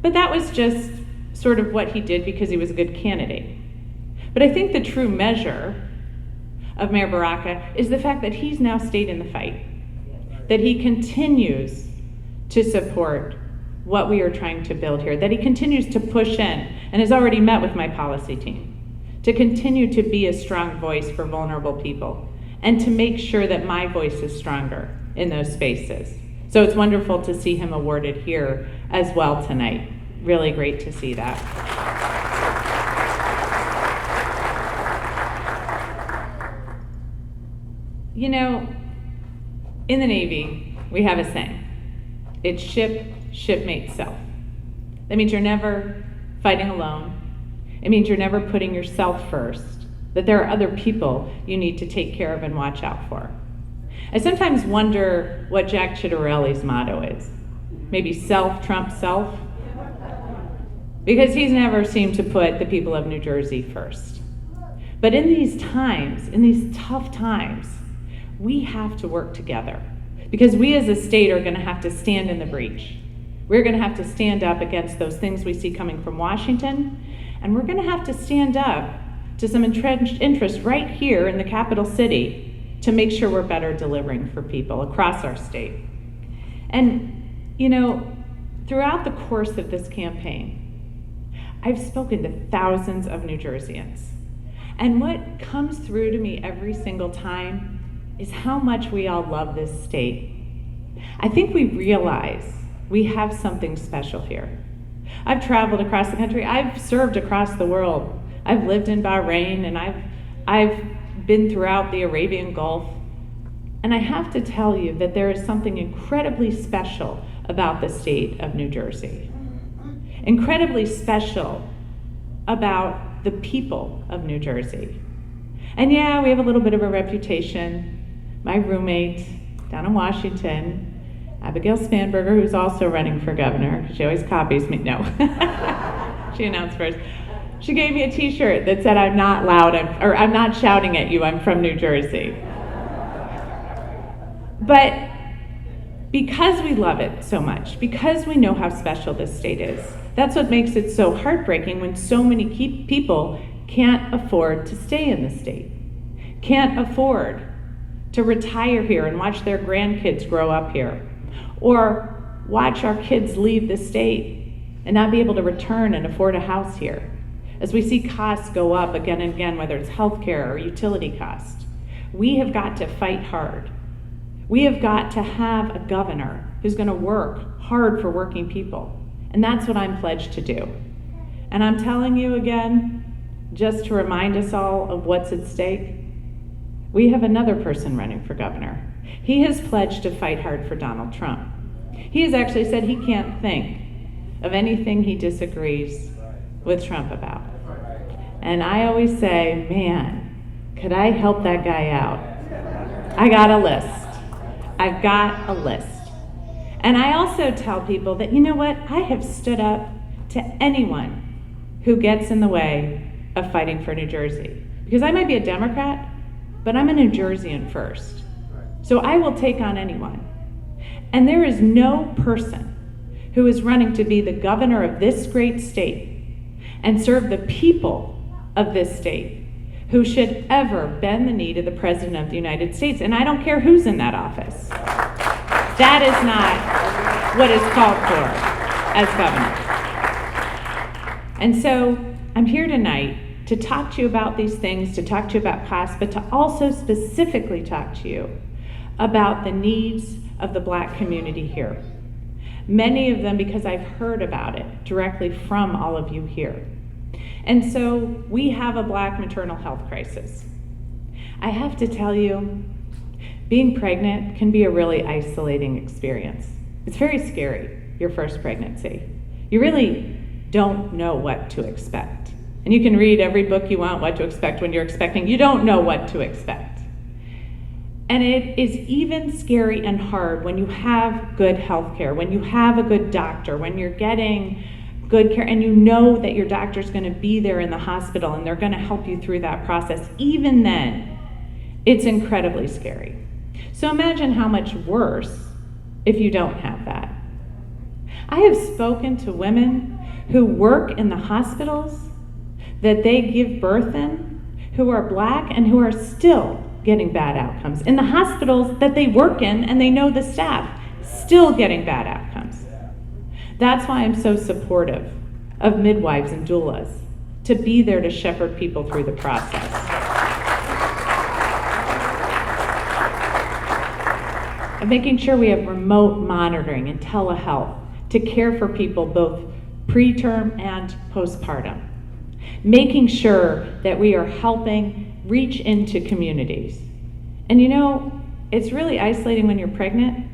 But that was just sort of what he did because he was a good candidate. But I think the true measure of Mayor Baraka is the fact that he's now stayed in the fight, that he continues to support what we are trying to build here, that he continues to push in and has already met with my policy team to continue to be a strong voice for vulnerable people and to make sure that my voice is stronger in those spaces. So it's wonderful to see him awarded here as well tonight. Really great to see that. In the Navy, we have a saying. It's shipmate self. That means you're never fighting alone. It means you're never putting yourself first, that there are other people you need to take care of and watch out for. I sometimes wonder what Jack Ciattarelli's motto is. Maybe self trumps self? Because he's never seemed to put the people of New Jersey first. But in these times, in these tough times, we have to work together. Because we as a state are going to have to stand in the breach. We're going to have to stand up against those things we see coming from Washington, and we're going to have to stand up to some entrenched interests right here in the capital city to make sure we're better delivering for people across our state. And, throughout the course of this campaign, I've spoken to thousands of New Jerseyans. And what comes through to me every single time is how much we all love this state. I think we realize we have something special here. I've traveled across the country. I've served across the world. I've lived in Bahrain, and I've been throughout the Arabian Gulf. And I have to tell you that there is something incredibly special about the state of New Jersey. incredibly special about the people of New Jersey. And yeah, we have a little bit of a reputation. My roommate down in Washington, Abigail Spanberger, who's also running for governor, she always copies me, no. She announced first. She gave me a t-shirt that said, I'm not loud, I'm not shouting at you, I'm from New Jersey. But because we love it so much, because we know how special this state is, that's what makes it so heartbreaking when so many people can't afford to stay in the state, can't afford to retire here and watch their grandkids grow up here, or watch our kids leave the state and not be able to return and afford a house here. As we see costs go up again and again, whether it's healthcare or utility costs, we have got to fight hard. We have got to have a governor who's going to work hard for working people. And that's what I'm pledged to do. And I'm telling you again, just to remind us all of what's at stake, we have another person running for governor. He has pledged to fight hard for Donald Trump. He has actually said he can't think of anything he disagrees with Trump about. And I always say, man, could I help that guy out? I got a list. I've got a list. And I also tell people that, you know what, I have stood up to anyone who gets in the way of fighting for New Jersey. Because I might be a Democrat, but I'm a New Jerseyan first. So I will take on anyone. And there is no person who is running to be the governor of this great state and serve the people of this state who should ever bend the knee to the President of the United States. And I don't care who's in that office. That is not what is called for as governor. And so I'm here tonight to talk to you about these things, to talk to you about costs, but to also specifically talk to you about the needs of the Black community here. Many of them because I've heard about it directly from all of you here. And so we have a Black maternal health crisis. I have to tell you, being pregnant can be a really isolating experience. It's very scary, your first pregnancy. You really don't know what to expect. And you can read every book you want, what to expect when you're expecting. You don't know what to expect. And it is even scary and hard when you have good health care, when you have a good doctor, when you're getting good care, and you know that your doctor's going to be there in the hospital and they're going to help you through that process. Even then, it's incredibly scary. So imagine how much worse if you don't have that. I have spoken to women who work in the hospitals that they give birth in, who are Black and who are still getting bad outcomes. In the hospitals that they work in and they know the staff, still getting bad outcomes. That's why I'm so supportive of midwives and doulas, to be there to shepherd people through the process. Of making sure we have remote monitoring and telehealth to care for people both preterm and postpartum. Making sure that we are helping reach into communities. And you know, it's really isolating when you're pregnant,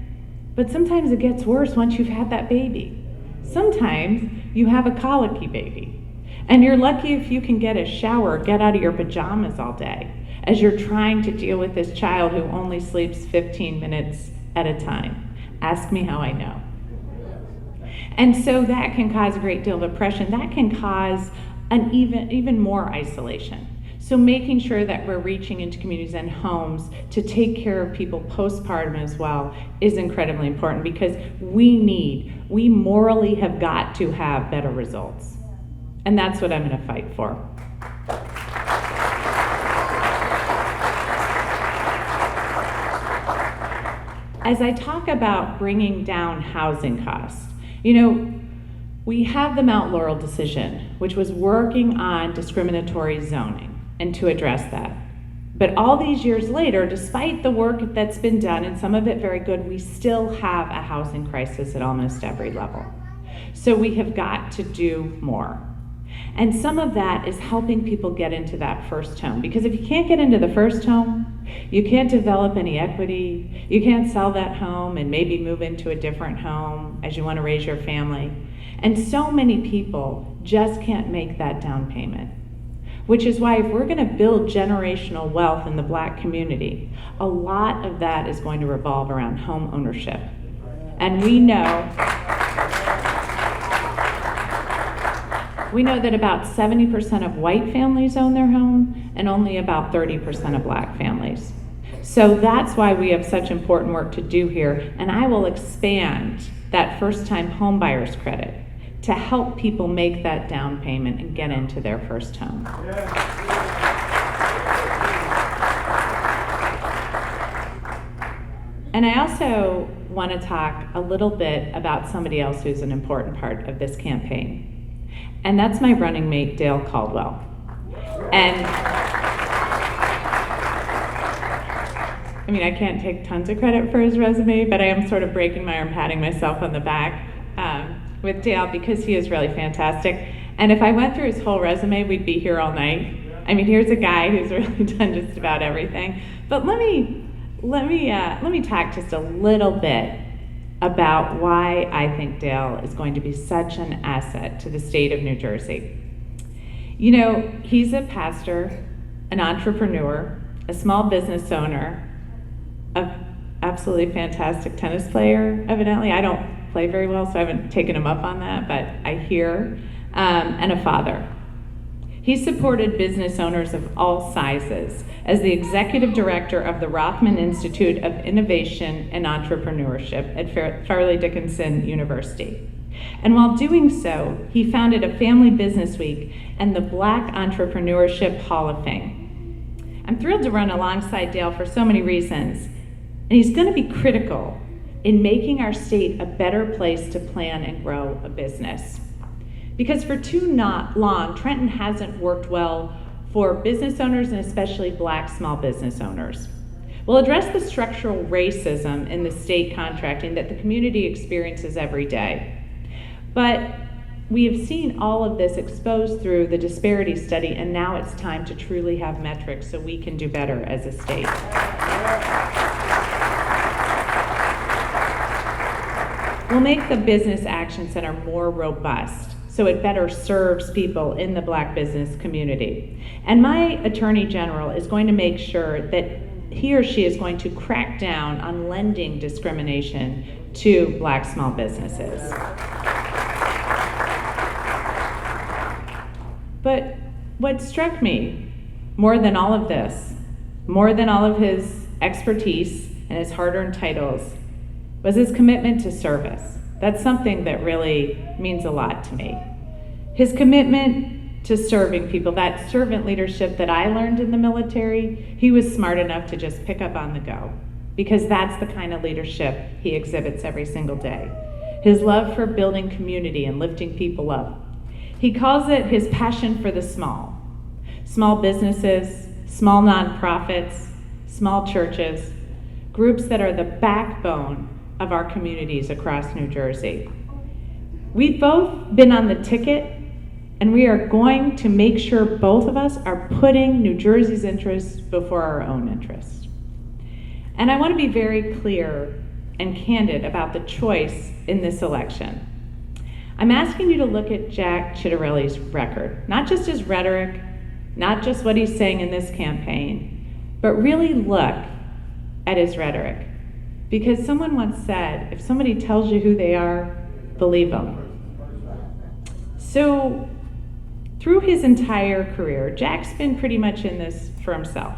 but sometimes it gets worse once you've had that baby. Sometimes you have a colicky baby, and you're lucky if you can get a shower, get out of your pajamas all day as you're trying to deal with this child who only sleeps 15 minutes at a time. Ask me how I know. And so that can cause a great deal of oppression. That can cause an even more isolation. So making sure that we're reaching into communities and homes to take care of people postpartum as well is incredibly important, because we morally have got to have better results. And that's what I'm going to fight for. As I talk about bringing down housing costs, you know, we have the Mount Laurel decision, which was working on discriminatory zoning and to address that. But all these years later, despite the work that's been done, and some of it very good, we still have a housing crisis at almost every level. So we have got to do more. And some of that is helping people get into that first home. Because if you can't get into the first home, You can't develop any equity. You can't sell that home and maybe move into a different home as you want to raise your family. And so many people just can't make that down payment. Which is why if we're going to build generational wealth in the Black community, a lot of that is going to revolve around home ownership. And we know that about 70% of white families own their home and only about 30% of Black families. So that's why we have such important work to do here, and I will expand that first-time home buyers credit to help people make that down payment and get into their first home. And I also want to talk a little bit about somebody else who's an important part of this campaign. And that's my running mate, Dale Caldwell. And I mean, I can't take tons of credit for his resume, but I am sort of breaking my arm, patting myself on the back with Dale because he is really fantastic. And if I went through his whole resume, we'd be here all night. I mean, here's a guy who's really done just about everything. But let me talk just a little bit about why I think Dale is going to be such an asset to the state of New Jersey. You know, he's a pastor, an entrepreneur, a small business owner, an absolutely fantastic tennis player, evidently. I don't play very well, so I haven't taken him up on that, but I hear, and a father. He supported business owners of all sizes as the executive director of the Rothman Institute of Innovation and Entrepreneurship at Fairleigh Dickinson University. And while doing so, he founded a family business week and the Black Entrepreneurship Hall of Fame. I'm thrilled to run alongside Dale for so many reasons, and he's going to be critical in making our state a better place to plan and grow a business. Because for too long, Trenton hasn't worked well for business owners and especially Black small business owners. We'll address the structural racism in the state contracting that the community experiences every day. But we have seen all of this exposed through the disparity study, and now it's time to truly have metrics so we can do better as a state. We'll make the Business Action Center more robust so it better serves people in the Black business community. And my Attorney General is going to make sure that he or she is going to crack down on lending discrimination to Black small businesses. But what struck me more than all of this, more than all of his expertise and his hard-earned titles, was his commitment to service. That's something that really means a lot to me. His commitment to serving people, that servant leadership that I learned in the military, he was smart enough to just pick up on the go, because that's the kind of leadership he exhibits every single day. His love for building community and lifting people up. He calls it his passion for the small. Small businesses, small nonprofits, small churches, groups that are the backbone of our communities across New Jersey. We've both been on the ticket, and we are going to make sure both of us are putting New Jersey's interests before our own interests. And I want to be very clear and candid about the choice in this election. I'm asking you to look at Jack Ciattarelli's record, not just his rhetoric, not just what he's saying in this campaign, but really look at his rhetoric. Because someone once said, if somebody tells you who they are, believe them. So through his entire career, Jack's been pretty much in this for himself.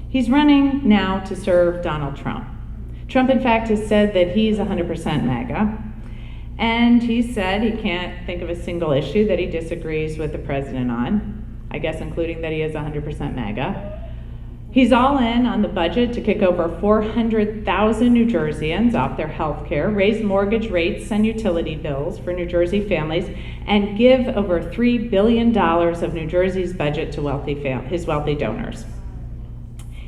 He's running now to serve Donald Trump. Trump, in fact, has said that he's 100% MAGA. And he said he can't think of a single issue that he disagrees with the president on, I guess including that he is 100% MAGA. He's all in on the budget to kick over 400,000 New Jerseyans off their health care, raise mortgage rates and utility bills for New Jersey families, and give over $3 billion of New Jersey's budget to his wealthy donors.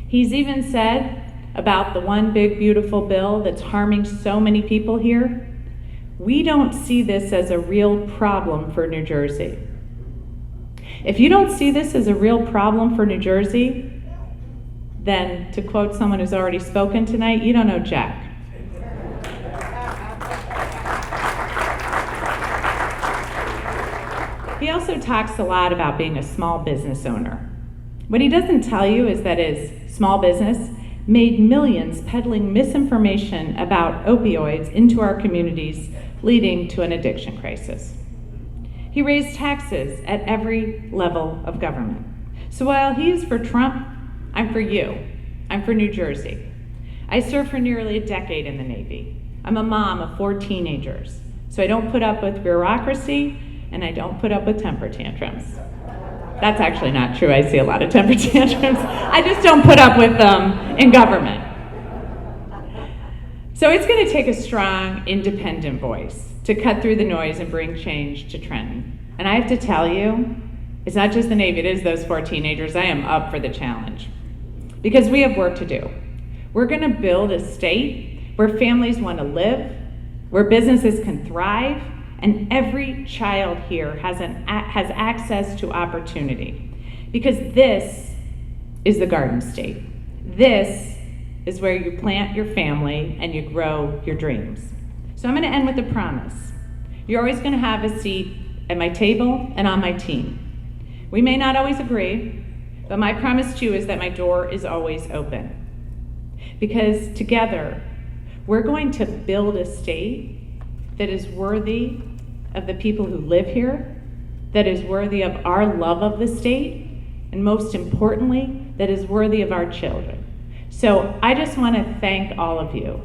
He's even said about the one big beautiful bill that's harming so many people here, we don't see this as a real problem for New Jersey. If you don't see this as a real problem for New Jersey, then, to quote someone who's already spoken tonight, you don't know Jack. He also talks a lot about being a small business owner. What he doesn't tell you is that his small business made millions peddling misinformation about opioids into our communities, leading to an addiction crisis. He raised taxes at every level of government. So while he is for Trump, I'm for you. I'm for New Jersey. I served for nearly a decade in the Navy. I'm a mom of 4 teenagers, so I don't put up with bureaucracy and I don't put up with temper tantrums. That's actually not true. I see a lot of temper tantrums. I just don't put up with them in government. So it's going to take a strong, independent voice to cut through the noise and bring change to Trenton. And I have to tell you, it's not just the Navy, it is those 4 teenagers. I am up for the challenge because we have work to do. We're going to build a state where families want to live, where businesses can thrive, and every child here has access to opportunity. Because this is the Garden State. This is where you plant your family and you grow your dreams. So I'm gonna end with a promise. You're always gonna have a seat at my table and on my team. We may not always agree, but my promise to you is that my door is always open. Because together, we're going to build a state that is worthy of the people who live here, that is worthy of our love of the state, and most importantly, that is worthy of our children. So I just want to thank all of you,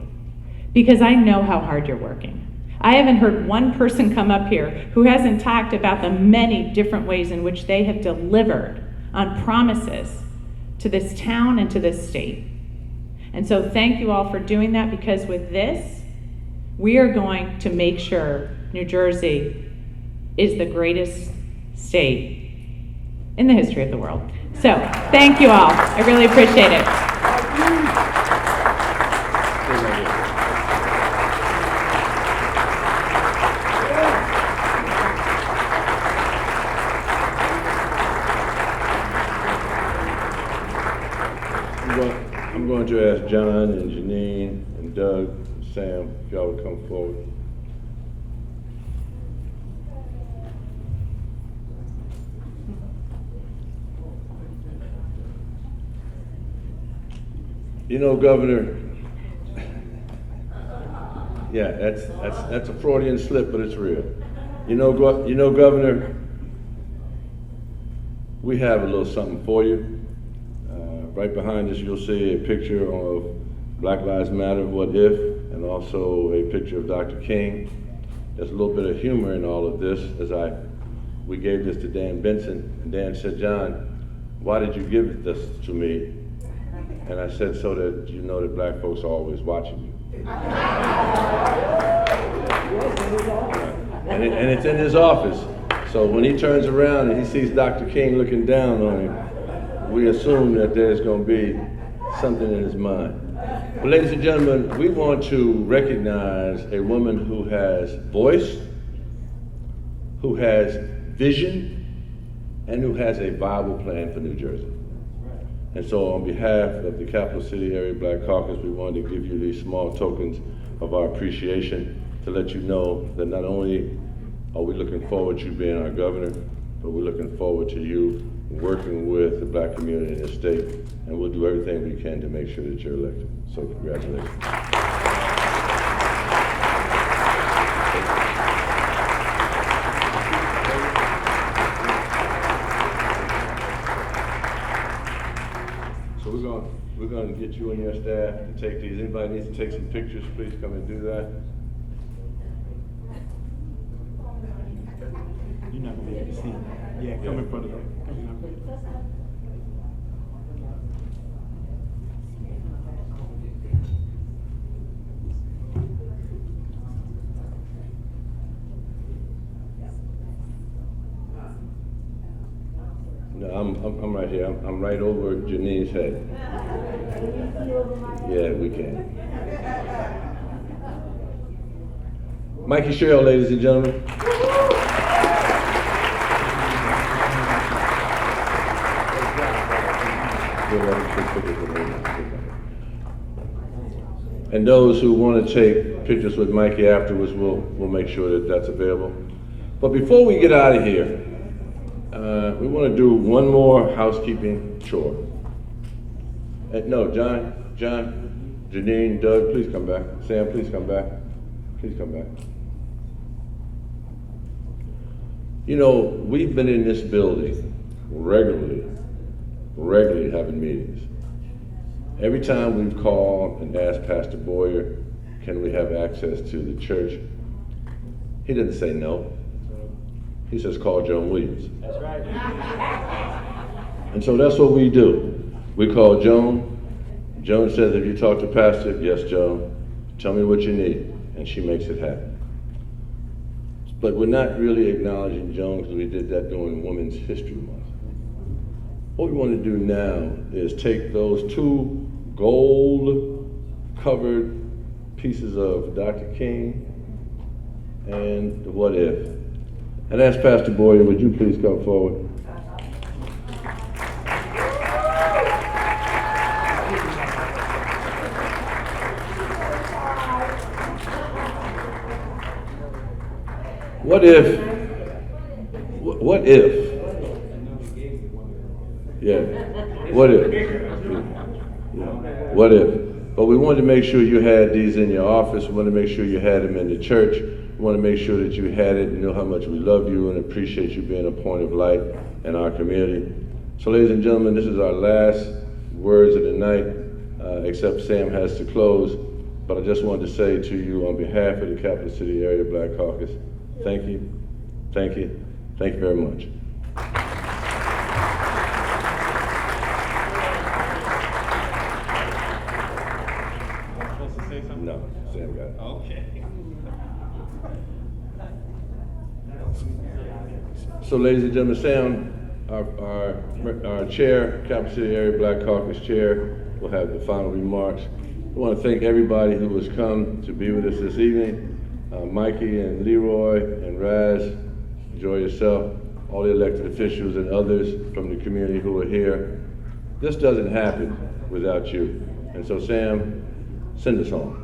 because I know how hard you're working. I haven't heard one person come up here who hasn't talked about the many different ways in which they have delivered on promises to this town and to this state. And so thank you all for doing that, because with this, we are going to make sure New Jersey is the greatest state in the history of the world. So, thank you all. I really appreciate it. I'm going to ask John and Janine and Doug and Sam if y'all would come forward. You know, Governor, yeah, that's a Freudian slip, but it's real. You know, Governor, we have a little something for you. Right behind us, you'll see a picture of Black Lives Matter, What If, and also a picture of Dr. King. There's a little bit of humor in all of this, we gave this to Dan Benson, and Dan said, "John, why did you give this to me?" And I said, "So that you know that black folks are always watching you." And it's in his office. So when he turns around and he sees Dr. King looking down on him, we assume that there's going to be something in his mind. But ladies and gentlemen, we want to recognize a woman who has voice, who has vision, and who has a viable plan for New Jersey. And so on behalf of the Capital City Area Black Caucus, we wanted to give you these small tokens of our appreciation to let you know that not only are we looking forward to you being our governor, but we're looking forward to you working with the black community in the state, and we'll do everything we can to make sure that you're elected. So congratulations. So we're going to get you and your staff to take these. Anybody needs to take some pictures, please come and do that. You're not going to be able to see it. Yeah, come in front of them. No, I'm right here. I'm right over Janine's head. Yeah, we can. Mikie Sherrill, ladies and gentlemen. And those who want to take pictures with Mikie afterwards, we'll make sure that that's available. But before we get out of here, we want to do one more housekeeping chore. No, John, Janine, Doug, please come back. Sam, please come back. Please come back. You know, we've been in this building regularly having meetings. Every time we've called and asked Pastor Boyer, can we have access to the church? He didn't say no. He says, call Joan Williams. That's right. And so that's what we do. We call Joan. Joan says, if you talk to Pastor, yes, Joan, tell me what you need. And she makes it happen. But we're not really acknowledging Joan because we did that during Women's History Month. What we want to do now is take those 2 gold-covered pieces of Dr. King and the What If, and ask Pastor Boyer, would you please come forward? What if, yeah, what if? What if? But we wanted to make sure you had these in your office. We wanted to make sure you had them in the church. We want to make sure that you had it and know how much we love you and appreciate you being a point of light in our community. So ladies and gentlemen, this is our last words of the night, except Sam has to close. But I just wanted to say to you on behalf of the Capital City Area Black Caucus, thank you, thank you, thank you very much. No, Sam got it. Okay. So ladies and gentlemen, Sam, our chair, Capital City Area Black Caucus chair, will have the final remarks. I want to thank everybody who has come to be with us this evening. Mikie and Leroy and Raz, enjoy yourself. All the elected officials and others from the community who are here. This doesn't happen without you. And so Sam, send us home.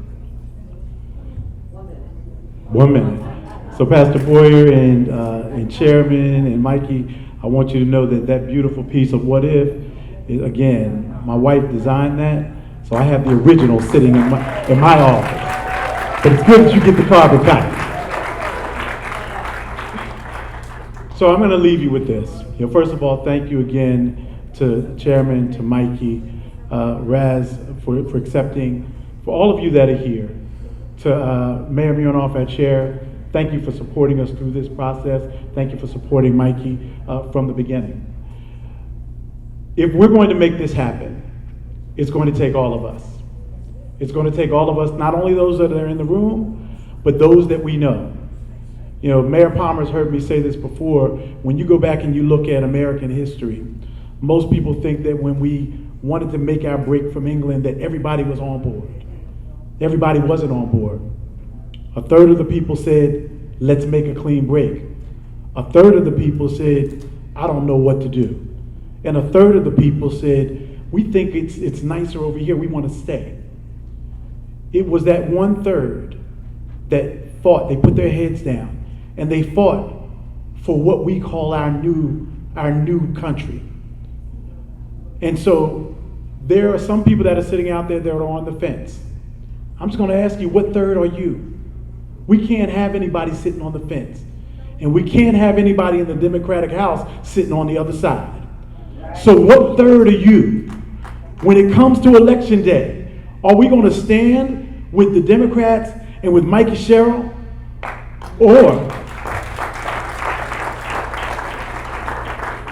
1 minute. So Pastor Boyer and Chairman and Mikie, I want you to know that that beautiful piece of What If, is, again, my wife designed that, so I have the original sitting in my office. But it's good that you get the carbon copy. So I'm going to leave you with this. First of all, thank you again to Chairman, to Mikie, Raz, for accepting, for all of you that are here. To Mayor Munoz, our chair, thank you for supporting us through this process. Thank you for supporting Mikie from the beginning. If we're going to make this happen, it's going to take all of us. It's going to take all of us, not only those that are in the room, but those that we know. You know, Mayor Palmer's heard me say this before. When you go back and you look at American history, most people think that when we wanted to make our break from England, that everybody was on board. Everybody wasn't on board. A third of the people said, let's make a clean break. A third of the people said, I don't know what to do. And a third of the people said, we think it's nicer over here, we want to stay. It was that 1/3 that fought, they put their heads down, and they fought for what we call our new country. And so there are some people that are sitting out there that are on the fence. I'm just going to ask you, what third are you? We can't have anybody sitting on the fence. And we can't have anybody in the Democratic House sitting on the other side. So what third are you? When it comes to election day, are we going to stand with the Democrats and with Mikie Sherrill? Or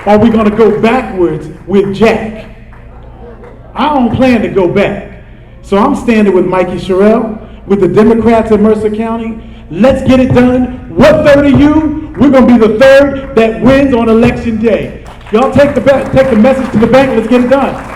are we going to go backwards with Jack? I don't plan to go back. So I'm standing with Mikie Sherrill, with the Democrats in Mercer County. Let's get it done. What third of you? We're going to be the third that wins on election day. Y'all take the message to the bank. Let's get it done.